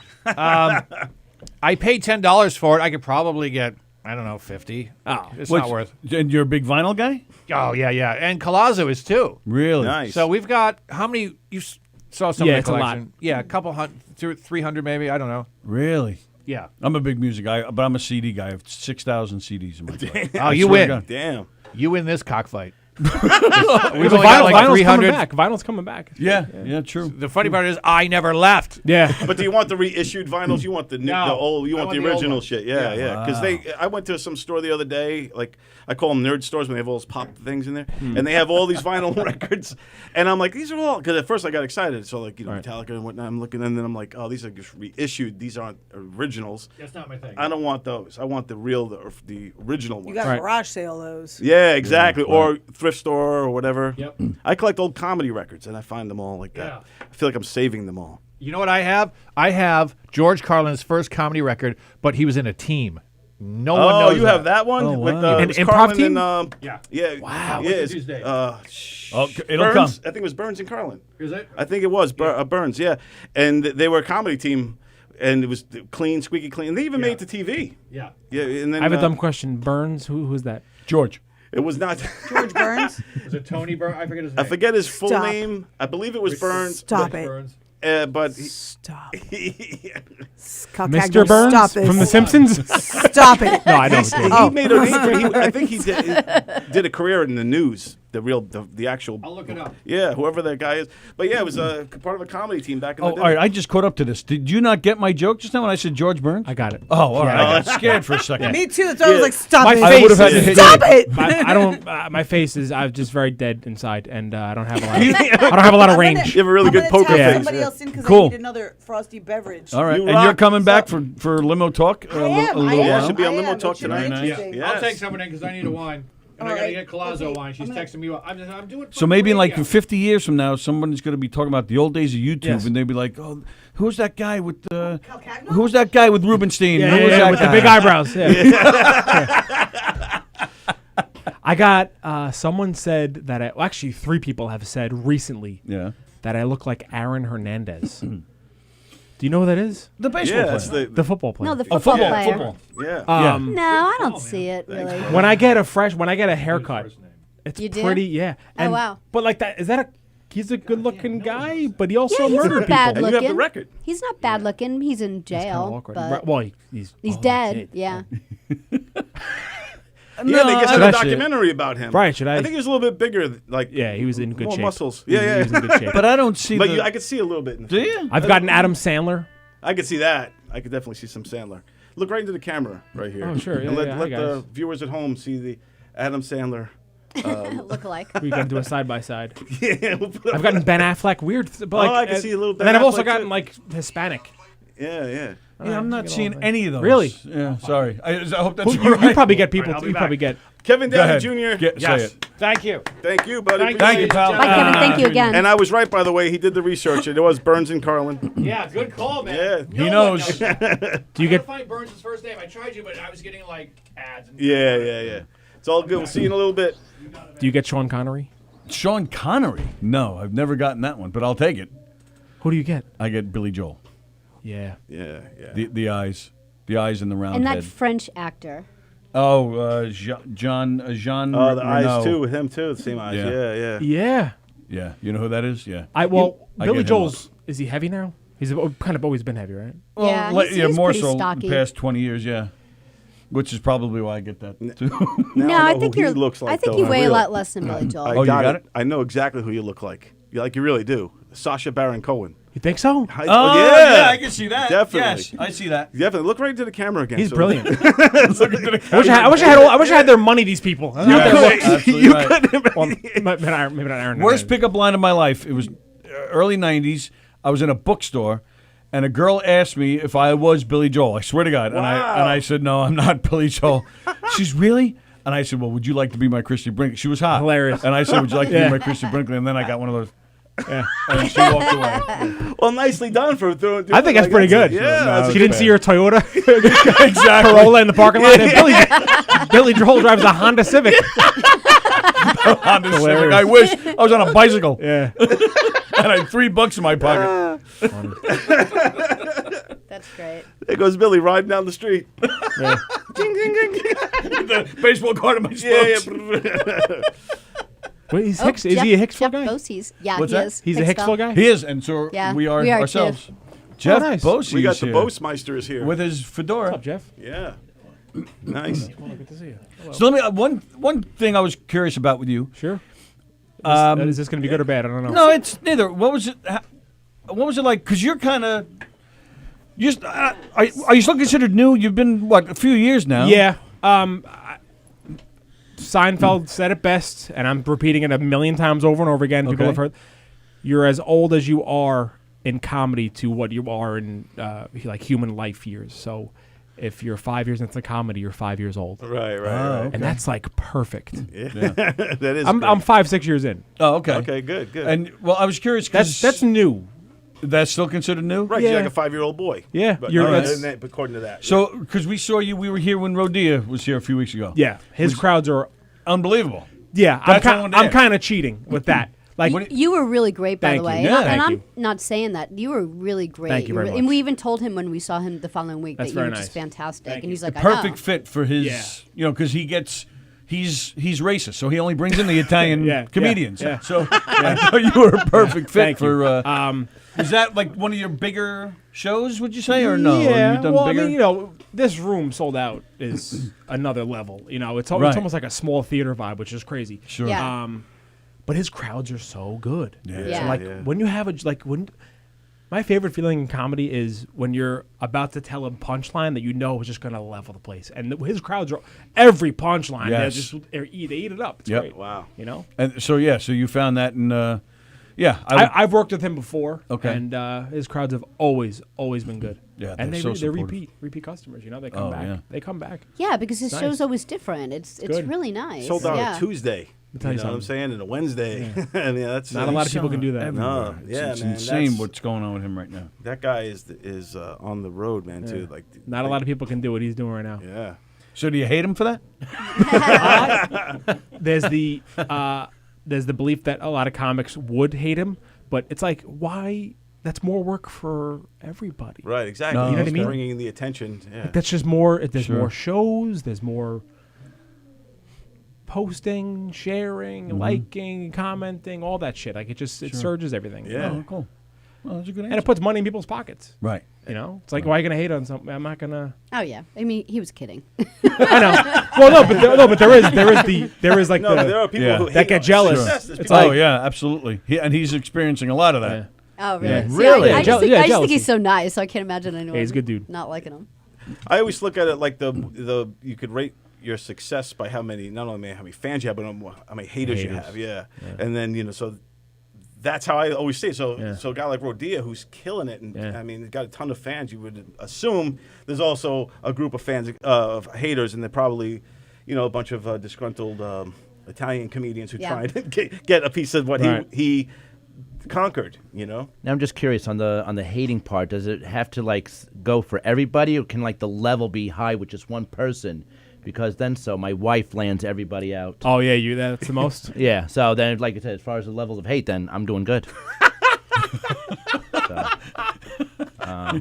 I paid $10 for it. I could probably get, I don't know, 50. Oh, It's not worth. And you're a big vinyl guy? Oh yeah. And Colazzo is too. Really? Nice. So we've got how many? You saw some Yeah, of it's the a lot. collection. Yeah, a couple hundred, 300 maybe. I don't know. Really? Yeah. I'm a big music guy, but I'm a CD guy. I have 6,000 CDs in my car. Oh, I you swear to win. God. Damn. You win this cockfight. We've only got like vinyl's 300. coming back. Vinyl's coming back. Yeah, true. The funny part is I never left. Yeah. But do you want the reissued vinyls? You want the old? You I want the want the old original one. shit? Yeah, yeah. Because I went to some store the other day. Like I call them nerd stores when they have all those pop things in there, and they have all these vinyl records. And I'm like, these are all. Because at first I got excited. So like Metallica and whatnot. I'm looking, and then I'm like, oh, these are just reissued. These aren't originals. That's not my thing. I don't want those. I want the real, the original ones. You got garage sale those. Yeah, exactly. Or thrift store or whatever. Yep. I collect old comedy records, and I find them all like that. Yeah. I feel like I'm saving them all. You know what I have? I have George Carlin's first comedy record, but he was in a team. No one knows. Oh, you have that one? Oh, With, wow. An it was improv Carlin team? And, Yeah. Yeah. Wow. Yeah, What's it's, his name? It'll Burns? come. I think it was Burns and Carlin. Is it? I think it was Burns, yeah. And they were a comedy team, and it was clean, squeaky clean. And they even made it to TV. Yeah. Yeah, and then I have a dumb question. Burns, who's that? George. it was not. George Burns. Was it Tony Burns? I forget his name. I forget his full Stop. name. I believe it was Burns. Stop Rick it. Burns. But Stop. Calcagno, Mr. Burns stop this. from The Simpsons? Stop it. No, I know. he made a name. I think he did a career in the news. The actual. I'll look it up. Yeah, whoever that guy is. But yeah, it was part of a comedy team back in Oh, the day. all right. I just caught up to this. Did you not get my joke just now when I said George Burns? I got it. Oh, all right. I got scared for a second. Me too. So I was like, stop My it. face would've had to is- hit Stop you. it. I don't. My face is. I'm just very dead inside, and I don't have a lot. I don't have a lot of range. You have a really good poker tag face. somebody yeah. else in because Cool. I need another frosty beverage. All right. You And you're rock. coming back for limo talk? I am. I Yeah, am. should be on I Limo am. Talk It should be tonight. interesting. Yeah. I'll take someone in because I need a wine. And All I got to right. get Colazzo Okay. wine. She's I'm gonna- texting me. I'm doing it. So maybe in like 50 years from now, someone's going to be talking about the old days of YouTube, Yes. and they'll be like, "Oh, who's that guy with Calcagno? who's that guy with Rubenstein? Yeah, Who was that with the guy?" big eyebrows. Yeah. I got. Someone said that. Actually, 3 people have said recently Yeah, that I look like Aaron Hernandez. Do you know who that is? the baseball Yeah, player. that's the The football player. No, the Oh, football football, player. football. yeah. No, I don't see it really. When I get a haircut, it's You do? pretty. Yeah. Oh, And, wow. But like that, is that a? He's a good-looking guy, but he also Yeah, he's murdered not bad people. And you have the looking. record. He's not bad looking. He's in It's kinda jail, awkward. but Right, well, he's dead. Yeah. Yeah, they just so had a that shit- documentary about him. Right, should I- I think he was a little bit bigger. Like Yeah, he was in good more shape. muscles. He Yeah, was- yeah. He was in good shape. But I don't see. But the, I could see a little bit. In the do you? I've gotten Adam Sandler. I could see that. I could definitely see some Sandler. Look right into the camera right here. Oh, sure. Yeah, and let, yeah, let hi, the guys. viewers at home see the Adam Sandler. Look alike. We got to do a side by side. Yeah, we'll put I've gotten Ben Affleck weird. But like, I can see a little And then Ben I've also Affleck, gotten too. like Hispanic. Yeah, yeah. Yeah, I'm not seeing any of those. Really? Yeah, sorry. I hope that's You all right. probably get people. I'll be You back. probably get. Kevin Go Downey ahead. Jr. Say it. Thank you. Thank you, buddy. Thank you, pal. Bye, Kevin. Thank you again. And I was right, by the way. He did the research. It was Burns and Carlin. Yeah, good call, man. Yeah. He knows. Do you I get? find Burns' first name. I tried you, but I was getting like ads. And Yeah. It's all good. We'll see you in a little bit. Do you get Sean Connery? Sean Connery? No, I've never gotten that one, but I'll take it. Who do you get? I get Billy Joel. Yeah. Yeah. The eyes and the round And head. that French actor. Oh, Jean. Oh, the eyes too with him too. The same eyes. Yeah. Yeah. Yeah, you know who that is? Yeah. I get Billy him Joel's. Is he heavy now? He's kind of always been heavy, right? Well, Yeah, he's more pretty so stocky. the past 20 years, yeah. Which is probably why I get that too. No, I I know think who he you're. looks like, I think though, you for weigh a real. lot less than Billy Joel. I Oh, you got it? I know exactly who you look like. You really do. Sacha Baron Cohen. You think so? Yeah, I can see that. Definitely. Yes, I see that. Definitely. Look right into the camera again. He's so- brilliant. Look at the I wish I had their money. These people. Not their looks. Absolutely right. Well, maybe not Aaron. Worst pickup line of my life. It was early 90s. I was in a bookstore, and a girl asked me if I was Billy Joel. I swear to God. And I said, no, I'm not Billy Joel. She's really? And I said, well, would you like to be my Christy Brinkley? She was hot. Hilarious. And I said, would you like to Yeah. be my Christy Brinkley? And then I got one of those. Yeah. And she walked away. Well, nicely done for doing I think that's pretty good. Yeah. No, that's She didn't see your Toyota Exactly. Corolla in the parking lot. And Billy Joel drives a Honda Civic. Honda Civic. Hilarious. I wish I was on a bicycle. Yeah. And I had $3 in my pocket. That's great. There goes Billy riding down the street. Yeah. Ding, ding, ding, ding. The baseball card in my spokes. Yeah. Wait, he's Oh, Hicks. Is Jeff, he a Hicksville Jeff guy? Bosey's. Yeah, What's he that? is. He's a Hicksville guy. He is, and so Yeah, we are we are ourselves. too. Jeff nice. Bosey We got is the here Boastmeister is here. with his fedora. What's up, Jeff? Yeah. Nice. Well, good to see you. So let me one thing I was curious about with you. Sure. Um, Is this going to be good or bad? I don't know. No, it's neither. What was it? What was it like? Because you're kind of. Are you still considered new? You've been a few years now. Yeah. Seinfeld said it best, and I'm repeating it a million times over and over again. People Okay. have heard. You're as old as you are in comedy to what you are in like human life years. So, if you're 5 years into comedy, you're 5 years old, Right. okay. and that's like perfect. Yeah. That is. I'm great. 5-6 years in. Oh, okay. Okay. Good. And well, I was curious because That's new. that's still considered new. right. Yeah. You're like a 5-year-old boy. Yeah, But, you're- according to that. So because we saw you, we were here when Rodea was here a few weeks ago. Yeah, his crowds are. Unbelievable. Yeah, That's all I'm there. kind of cheating with that. Like, You were really great, by Thank the you. way. Yeah, And thank I'm you. not saying that. You were really great. Thank you very And much. we even told him when we saw him the following week That's that you were very just nice. fantastic. Thank And he's you. like, I Perfect know. fit for his. Yeah. Because he's racist, so he only brings in the Italian Yeah, comedians. yeah. So I thought you were a perfect fit Thank you. for. Is that like one of your bigger shows? Would you say or no? Or Yeah, you've done well, bigger? I mean, this room sold out is another level. It's Right. almost like a small theater vibe, which is crazy. Sure. Yeah. But his crowds are so good. Yeah. So like when you have my favorite feeling in comedy is when you're about to tell a punchline that you know is just going to level the place, and his crowds are every punchline. Yes. They eat it up. It's Yep. great. Wow. And so so you found that in. Yeah, I've worked with him before. Okay. And his crowds have always been good. Yeah, and they're they're so supportive. repeat customers. They come back. yeah. They come back. Yeah, because his Nice. show's always different. It's good. really nice. Sold out yeah. on Tuesday. tell You you know what I'm something. saying? And a Wednesday. and that's Not a lot of people can do that. No, yeah, it's man, insane that's- what's going on with him right now. That guy is on the road, man. Too. Like Not a lot of people can do what he's doing right now. Yeah. So do you hate him for that? There's the belief that a lot of comics would hate him, but it's like, why? That's more work for everybody. Right. Exactly. No, You know what I He's mean? Bringing the attention. Yeah. That's just more. There's Sure. more shows. There's more posting, sharing, liking, commenting, all that shit. Like it surges everything. Yeah. Oh, cool. Well, that's a good answer. And it puts money in people's pockets. Right. It's like, why are you gonna hate on something? I'm not gonna. Oh, yeah. I mean, he was kidding. I know. Well, but there is like No, but there are people Yeah. who that hate get on jealous. success. There's It's people- like- Oh yeah, absolutely. And he's experiencing a lot of that. Yeah. Oh, really? Yeah. See, Really? I just think Jealousy. he's so nice, so I can't imagine anyone he's a good dude. not liking him. I always look at it like the you could rate your success by how many fans you have, but how many haters you Haters. have. Yeah. And then so that's how I always see it. So a guy like Rodia, who's killing it, and I mean, he's got a ton of fans. You would assume there's also a group of fans of haters, and they're probably, a bunch of disgruntled Italian comedians who try and get a piece of what he conquered. Now I'm just curious on the hating part. Does it have to go for everybody, or can the level be high with just one person? Because then my wife lands everybody out. Oh yeah, that's the most. Yeah. So then, like I said, as far as the levels of hate, then I'm doing good.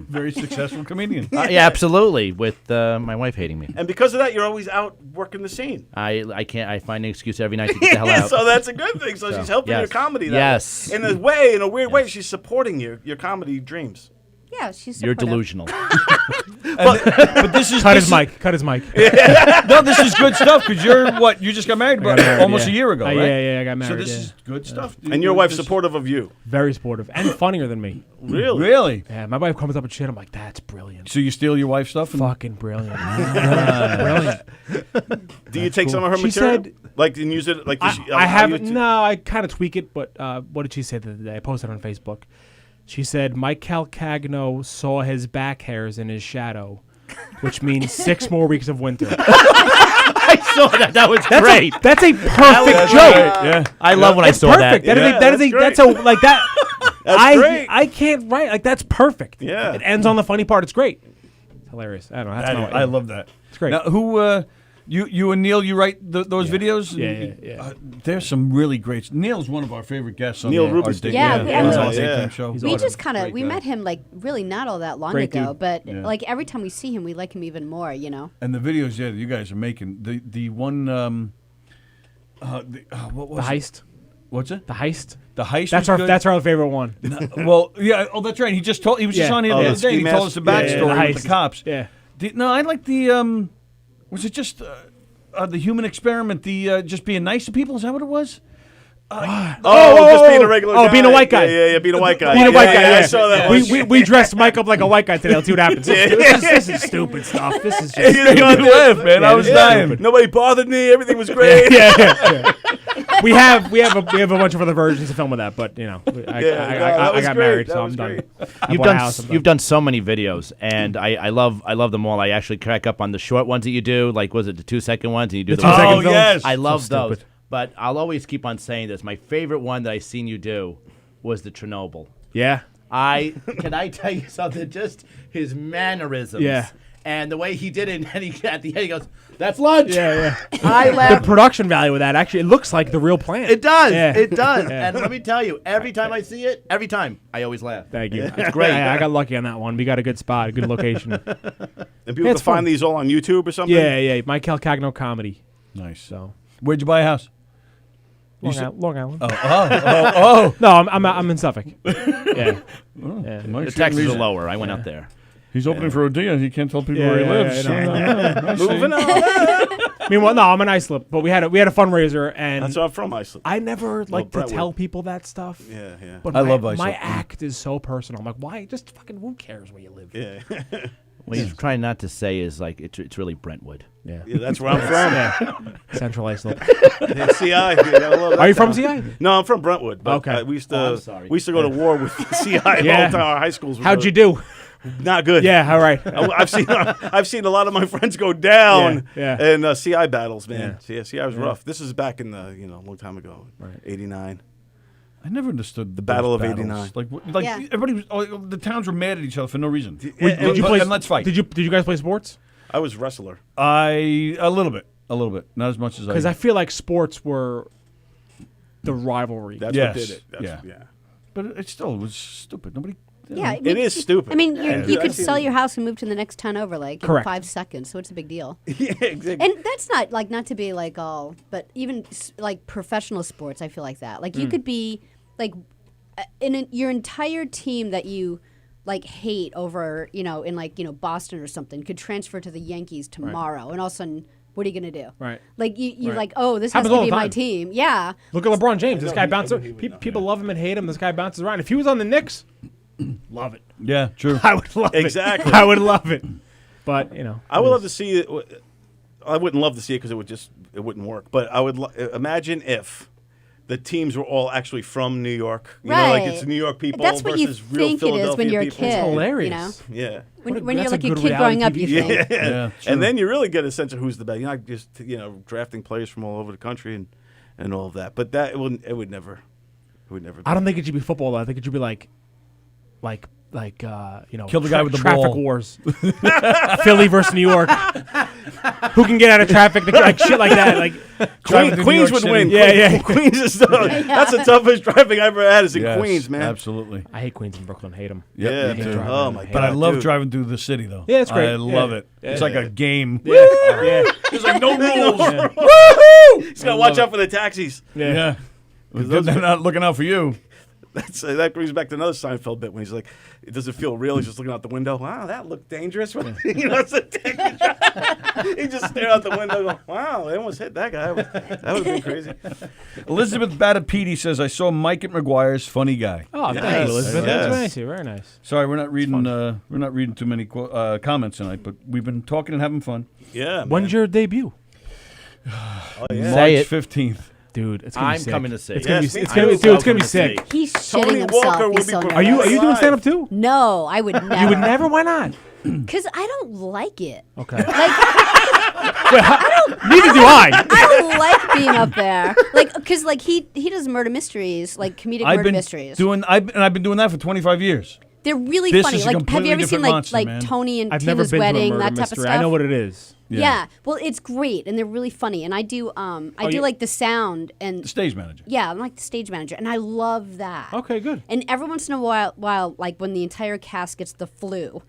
Very successful comedian. Yeah, absolutely. With my wife hating me, and because of that, you're always out working the scene. I can't. I find an excuse every night to get the hell out. So that's a good thing. So she's helping your comedy. Yes. In a weird way, she's supporting your comedy dreams. Yeah, she's You're supportive. delusional. but this is cut his mic. Cut his mic. No, this is good stuff because you just got married almost a year ago, right? Yeah, I got married. So this is good stuff. And your wife's supportive of you. Very supportive and funnier than me. Really? Yeah, my wife comes up with shit. I'm like, that's brilliant. So you steal your wife's stuff? Fucking brilliant. Brilliant. Do you take some of her She material? said, And use it like I haven't. No, I kind of tweak it. But what did she say the other day? I posted on Facebook. She said Mike Calcagno saw his back hairs in his shadow, which means 6 more weeks of winter. I saw that. That was great. That's a perfect joke. Yeah. I love when I saw perfect. that. That's like that. That's great. I can't write that's perfect. Yeah. It ends on the funny part. It's great. It's hilarious. I don't know. That's I love that. It's great. Now, who? You and Neil, you write those videos? Yeah. There's some really great. Neil's one of our favorite guests on Neil our Rubenstein. Yeah, show. We just kind of met him really not all that long Great ago, dude. but every time we see him, we like him even more. And the videos, that you guys are making, the one, what was The heist. What's it? The heist. The heist. That's our favorite one. Well, yeah. Oh, that's right. He was just on here the other day. He told us the backstory with the cops. Yeah. No, I like the. Was it just the human experiment? The just being nice to people? Is that what it was? Just being a regular guy. being a white guy. Yeah, being a white guy. Being a white guy, yeah. I saw that. We dressed Mike up like a white guy today. Let's see what happens. This is stupid stuff. This is just You didn't laugh, man. I was dying. Nobody bothered me. Everything was great. yeah. We have a bunch of other versions of film of that, but I got married, so I'm done. You've done so many videos, and I love them all. I actually crack up on the short ones that you do. Like, was it the 2-second ones? And you do the 2-second films? Yes. I love those. But I'll always keep on saying this. My favorite one that I seen you do was the Chernobyl. Yeah. Can I tell you something? Just his mannerisms. Yeah. And the way he did it, and at the end he goes, "That's lunch." Yeah. I The laughed. production value of that, actually, it looks like the real plant. It does. Yeah. It does. Yeah. And let me tell you, every time I see it, I always laugh. Thank you. It's great. I got lucky on that one. We got a good spot, a good location. And people can find these all on YouTube or something? Yeah. Mike Calcagno comedy. Nice. So Where'd you buy a house? Long Island. Oh. No, I'm in Suffolk. Yeah. The taxes are lower. I went up there. He's opening for Odia. He can't tell people where he lives. Moving on. Meanwhile, no, I'm in Islip, but we had a fundraiser, and That's where I'm from, Iceland. I never like to Brentwood. tell people that stuff. Yeah. But I my, love Islip. my act is so personal. I'm like, why? Just fucking who cares where you live? Yeah. What he's trying not to say is it's really Brentwood. Yeah. That's where I'm from. Central Islip. Yeah, CI. Are you from CI? No, I'm from Brentwood. But Okay. we used to. I'm sorry. We used to go to war with CI all the time. Our high schools. How'd you do? Not good. Yeah. All right. I've seen a lot of my friends go down Yeah. in CI battles, man. Yeah. CI was rough. This is back in the a long time ago, Right. 89. I never understood the Battle of battles. 89. Like Yeah. everybody was. The towns were mad at each other for no reason. Did you play? And let's fight. Did you guys play sports? I was wrestler. A little bit, not as much as Because I feel like sports were the rivalry. That's Yes. what did it. Yeah. But it still was stupid. Nobody. Yeah, It is stupid. I mean, you could I've seen sell it. your house and move to the next town over in Correct. 5 seconds. So it's a big deal. Yeah, exactly. And that's not to be like all, but even like professional sports, I feel like that. Like you could be like your entire team that you like hate over, in Boston or something could transfer to the Yankees tomorrow, and all of a sudden, what are you gonna do? Right. Like you Right. like, oh, this Happens has all to be the my time. team. Yeah. Look at LeBron James. This guy bounces. People love him and hate him. This guy bounces around. If he was on the Knicks, love it. Yeah, true. I would love Exactly. it. I would love it. But I would love to see it. I wouldn't love to see it because it wouldn't work. But I would imagine if the teams were all actually from New York. You know, like it's New York people That's what you versus real think Philadelphia it is when you're people. a kid. It's hilarious. You know? Yeah. When you're that's like a a good kid growing up, reality you TV think. Yeah. true. And then you really get a sense of who's the best. You're not just drafting players from all over the country and all of that. But it would never. I don't think it should be football though. I think it should be like Kill the guy with the traffic ball. wars. Philly versus New York. Who can get out of traffic? Like shit like that. Like Driving to New Queens York would City. win. Yeah. Queens is that's the toughest driving I ever had is in Yes, Queens, man. Absolutely. I hate Queens and Brooklyn. Hate them. Yep, Yeah, me dude. too. Oh my god. But I love dude. driving through the city, though. Yeah, it's great. I love Yeah. it. It's like a game. Yeah. There's like no rules. Woohoo! He's gotta watch out for the taxis. Yeah. They're not looking out for you. That brings back to another Seinfeld bit when he's like, it doesn't feel real. He's just looking out the window. Wow, that looked dangerous. It's a dangerous. He just stared out the window going, wow, they almost hit that guy. That would have been crazy. Elizabeth Batapiti says, I saw Mike at McGuire's. Funny guy. Oh, thank Yes. you, Elizabeth. Yes. That's nice. Very nice. Sorry, we're not reading too many comments tonight, but we've been talking and having fun. Yeah. When's your debut? Oh, yeah. Say March it. 15th. Dude, it's gonna be I'm sick. coming to see. It's gonna be. Yes, It's me gonna be. too. Dude, it's gonna be I'm coming to sick. He's Tony shitting himself. Walker will He's be so performing. Are you nervous. doing stand up too? No, I would never. You would never. Why not? Because I don't like it. Okay. Like, Neither do I. I don't like being up there. Like, because like he does murder mysteries, like comedic murder mysteries. I've been doing that for 25 years. They're really This funny. is a Like, have completely you ever seen different like monster, man. Tony and I've never Tina's been to a wedding, murder that type mystery. of stuff? I know what it is. Yeah. Well, it's great, and they're really funny. And I do you- like the sound and The stage manager. yeah, I'm like the stage manager, and I love that. Okay, good. And every once in a while, like when the entire cast gets the flu,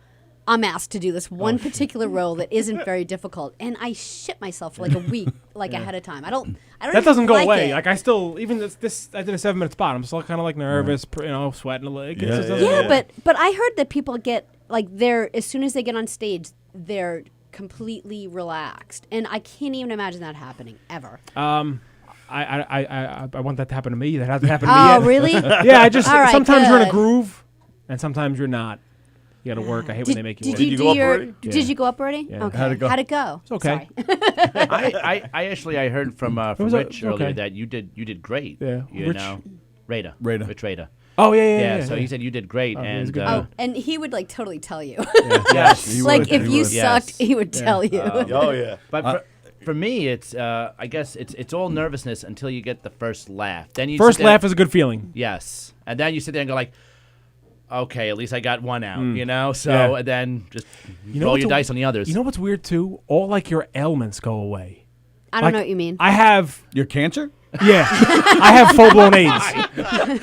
I'm asked to do this one particular role that isn't very difficult, and I shit myself for like a week, ahead of time. I don't. That even doesn't go like away. it. Like I still, even this, I did a 7-minute spot. I'm still kind of like nervous, sweating a little. It just doesn't Yeah, go. but I heard that people get like as soon as they get on stage, they're completely relaxed, and I can't even imagine that happening ever. I want that to happen to me. That hasn't happened to me Oh, yet. really? Yeah, I just All right, sometimes you're in a good. groove, and sometimes you're not. You got to work. I hate when they make you work. Did you go up do your? already? Did Yeah. you go up already? Yeah. Okay. How'd it go? How'd it go? It's okay. Sorry. I heard from was Rich okay. earlier that you did great. Yeah. You Rich- know, Rita. Rita. Rich Rita. Oh yeah. So he said you did great, Oh, he was and good. Oh, and he would like totally tell you. yes, He Like would, if he you would. sucked, Yes. he would tell you. Oh yeah. But for me, it's I guess it's all nervousness until you get the first laugh. Then you First sit there- laugh is a good feeling. Yes, and then you sit there and go like, okay, at least I got one out. You know, so Yeah. and then just You know roll what's your a- dice on the others. You know what's weird too? All like your ailments go away. I don't Like, know what you mean. I have Your cancer? Yeah, I have full blown AIDS.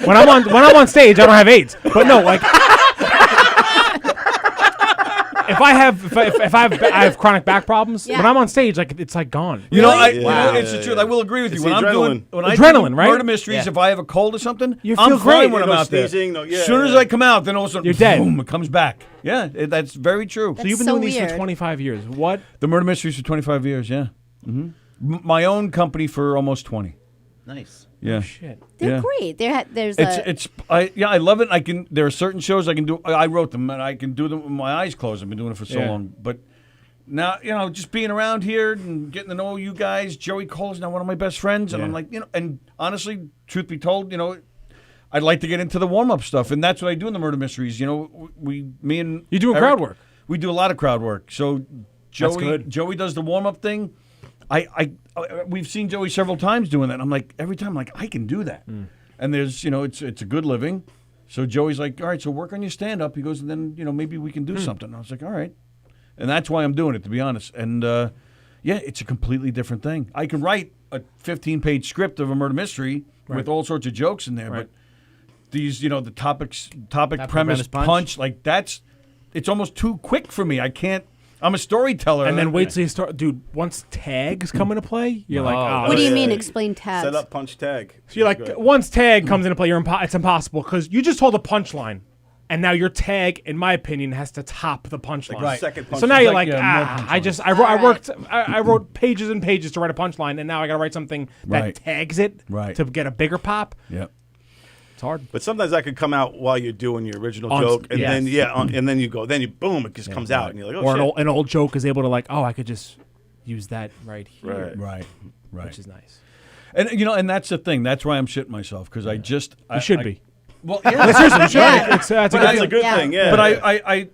When I'm on stage, I don't have AIDS. But no, like if I have chronic back problems, Yeah. when I'm on stage, like it's like gone. You know, Really? it's the truth. I will agree with It's you. When the I'm doing adrenaline. when I Adrenaline, do right? murder mysteries, Yeah. if I have a cold or something, You I'm feel fine great. when No I'm out there. sneezing, no- yeah, as soon as yeah. I come out, then all of a sudden, You're dead. boom, it comes back. Yeah, that's very true. So you've been so doing these for weird. 25 years. What? The murder mysteries for 25 years. Yeah, my own company for almost 20. nice. Yeah, Shit. They're yeah. great. There's I love it. There are certain shows I can do. I wrote them and I can do them with my eyes closed. I've been doing it for so Yeah. long, but. Now, just being around here and getting to know you guys, Joey Cole's now one of my best friends, and Yeah. I'm like, and honestly, truth be told, I'd like to get into the warm-up stuff, and that's what I do in the murder mysteries. Me and You doing Eric, crowd work? We do a lot of crowd work. So good. Joey does the warm-up thing. We've seen Joey several times doing that. I'm like, every time, I can do that. And there's, it's a good living. So Joey's like, all right, so work on your stand-up. He goes, and then, maybe we can do something. I was like, all right. And that's why I'm doing it, to be honest. And, it's a completely different thing. I can write a 15-page script of a murder mystery with all sorts of jokes in there, but these, the topic, premise, punch, it's almost too quick for me. I can't. I'm a storyteller. And then wait till you start, dude. Once tags come into play, you're like, oh. what do you yeah. mean? Explain tabs. Set up, punch, tag. So you're like, Good. once tag comes into play, it's impossible because you just told a punchline, and now your tag, in my opinion, has to top the punchline. Right. Second So punchline. now you're Like, like, yeah, more punchlines. I wrote pages and pages to write a punchline, and now I got to write something that Right. tags it Right. to get a bigger pop. Yep. It's hard. But sometimes that could come out while you're doing your original On- joke, and yes. then and then you go, boom, it just comes out, and you're like, oh Or shit. an old joke is able to I could just use that right here, Right. which is nice. And and that's the thing. That's why I'm shitting myself because I just You should be. Well, yeah, seriously, you should Yeah. be. That's That's a good thing. Yeah. But I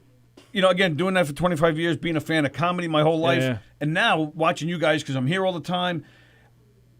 again, doing that for 25 years, being a fan of comedy my whole life, yeah. and now watching you guys because I'm here all the time.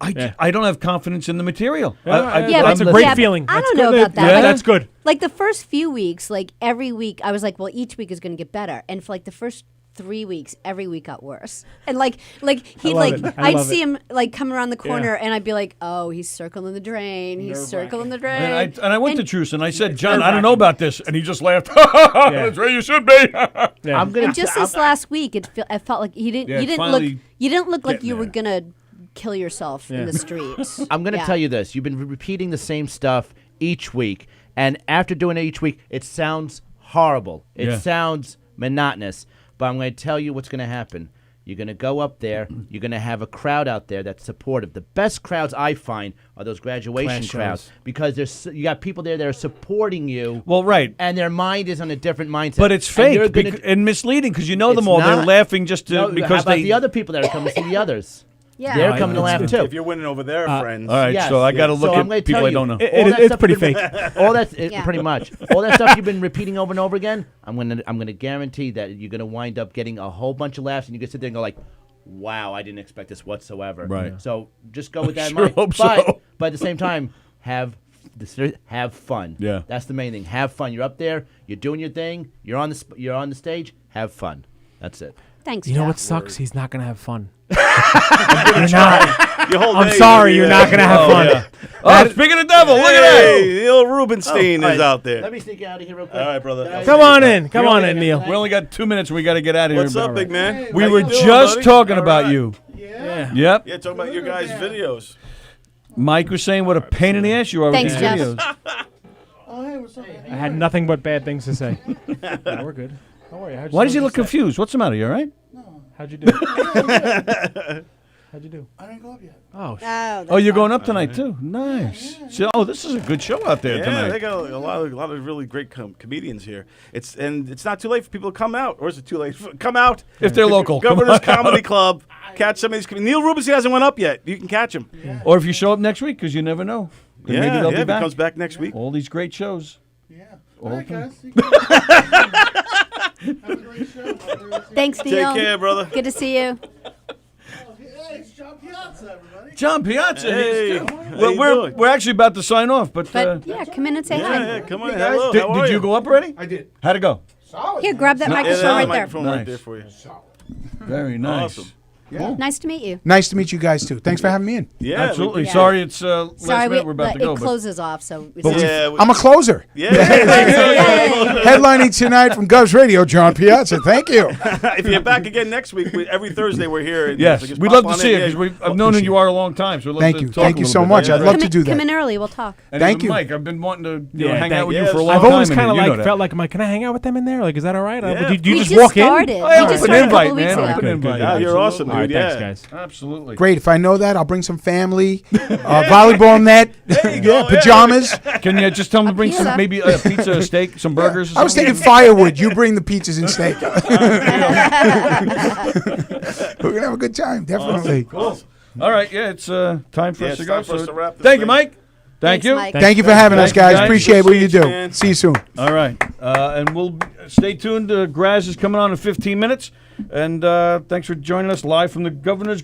I don't have confidence in the material. That's a great feeling. I That's don't good. know about that. Yeah. Like, That's good. Like the first few weeks, like every week, I was like, well, each week is going to get better. And for like the first 3 weeks, every week got worse. And like he'd love it. I I'd love see it. him like come around the corner, and I'd be like, oh, he's circling the drain. He's circling the drain. And I went to Truce and I said, John, I don't know about this, and he just laughed. That's where you should be. Yeah. I'm gonna. And just this last week, it felt like you didn't finally look like you were getting gonna kill yourself in the streets. I'm going to tell you this. You've been repeating the same stuff each week. And after doing it each week, it sounds horrible. It sounds monotonous. But I'm going to tell you what's going to happen. You're going to go up there. You're going to have a crowd out there that's supportive. The best crowds I find are those graduation crowds. Because you got people there that are supporting you. Well, right. And their mind is on a different mindset. But it's fake and misleading because you know them all. They're laughing just to because how about they. the other people that are coming to see the others? Yeah. They're coming to laugh too. If you're winning over there, friends. All right, Yes. so I got to look So I'm gonna at people tell I don't know. It's pretty fake. All that's pretty much. All that stuff you've been repeating over and over again. I'm gonna guarantee that you're gonna wind up getting a whole bunch of laughs, and you can sit there and go like, "Wow, I didn't expect this whatsoever." Right. So just go with that in Sure mind. hope so. But at the same time, have fun. Yeah. That's the main thing. Have fun. You're up there. You're doing your thing. You're on the stage. Have fun. That's it. Thanks. You know Jeff. what sucks? He's not gonna have fun. You're not. I'm sorry, you're not gonna have fun. Yeah. Oh, speaking of devil, look at that. Neil Rubenstein is out there. Let me sneak out of here real quick. All right, brother. Come on in. Come on in, Neil. We only got 2 minutes and we got to get out of here. What's up, big man? We How were you doing, just buddy? talking All about right. you. Yeah. Yep. Yeah, talking about your guys' videos. Mike was saying what a pain in the ass you are Thanks, with these Jeff. videos. I had nothing but bad things to say. No, we're good. Don't worry. Why does he look confused? What's the matter? You all right? How'd you do? How'd you do? I didn't go up yet. Oh, Oh, you're going up tonight too. Nice. So, this is a good show out there Yeah, tonight. they got a lot of really great comedians here. It's not too late for people to come out, or is it too late? Come out If they're local. Governor's Come on Comedy out. Club. Catch some of these. Neil Rubenstein hasn't went up yet. You can catch him. Yeah, Or if you show up next week, because you never know. Then maybe they'll if be he back. comes back next week. All these great shows. Yeah. All All right, right, guys. Have a great show. Thanks, Neil. Take care, brother. Good to see you. Hey, it's John Piazza, everybody. John Piazza. Hey, he's- how Well, you we're doing? we're actually about to sign off, but, But yeah, come in and say hi. Yeah, come on. Hey, guys. Hello. did, How are did you go up already? I did. How'd it go? Solid. Here, grab that Yeah, microphone there's a right there. microphone right Nice. there for you. Solid. Very nice. Awesome. Nice to meet you. Nice to meet you guys too. Thanks for having me in. Yeah, Absolutely. Yeah. Sorry, it's last Sorry, minute. We're about to it go. closes off, so it's But we- Yeah, I'm a closer. Yeah. Headlining tonight from Govs Radio, John Piazza. Thank you. If you're back again next week, every Thursday we're here. And Yes, so just we'd pop love to on see in. you because I've known who you are a long time. So we'd love Thank to you. talk Thank a you little so bit. much. Yeah. I'd love come to in, do that. Come in early. We'll talk. And Thank even you. Mike. I've been wanting to Yeah, hang out with you yeah, for a so long I've time. always and kind of you know like that. felt like, can I hang out with them in there? Like, is that all right? Yeah. Do you We just just walk started. in? We Oh, just open started a invite, couple weeks man. ago. Open invite. Yeah, you're awesome, All right, dude. thanks, Yeah. guys. Absolutely. Great. If I know that, I'll bring some family, volleyball net, pajamas. Can you just tell them to bring pizza. some, maybe a pizza, a steak, some burgers? Or I was something? thinking firewood. You bring the pizzas and steak. We're gonna have a good time, definitely. Cool. All right, yeah, it's time for Yeah, us to it's go. time for us to wrap this Thank you, thing. Mike. Thank Thanks, you. Mike. Thank you for having us, Thank you, guys. guys. Appreciate what you Good to see you, do. man. See you soon. All right, and we'll stay tuned. Graz is coming on in 15 minutes, and thanks for joining us live from the Governor's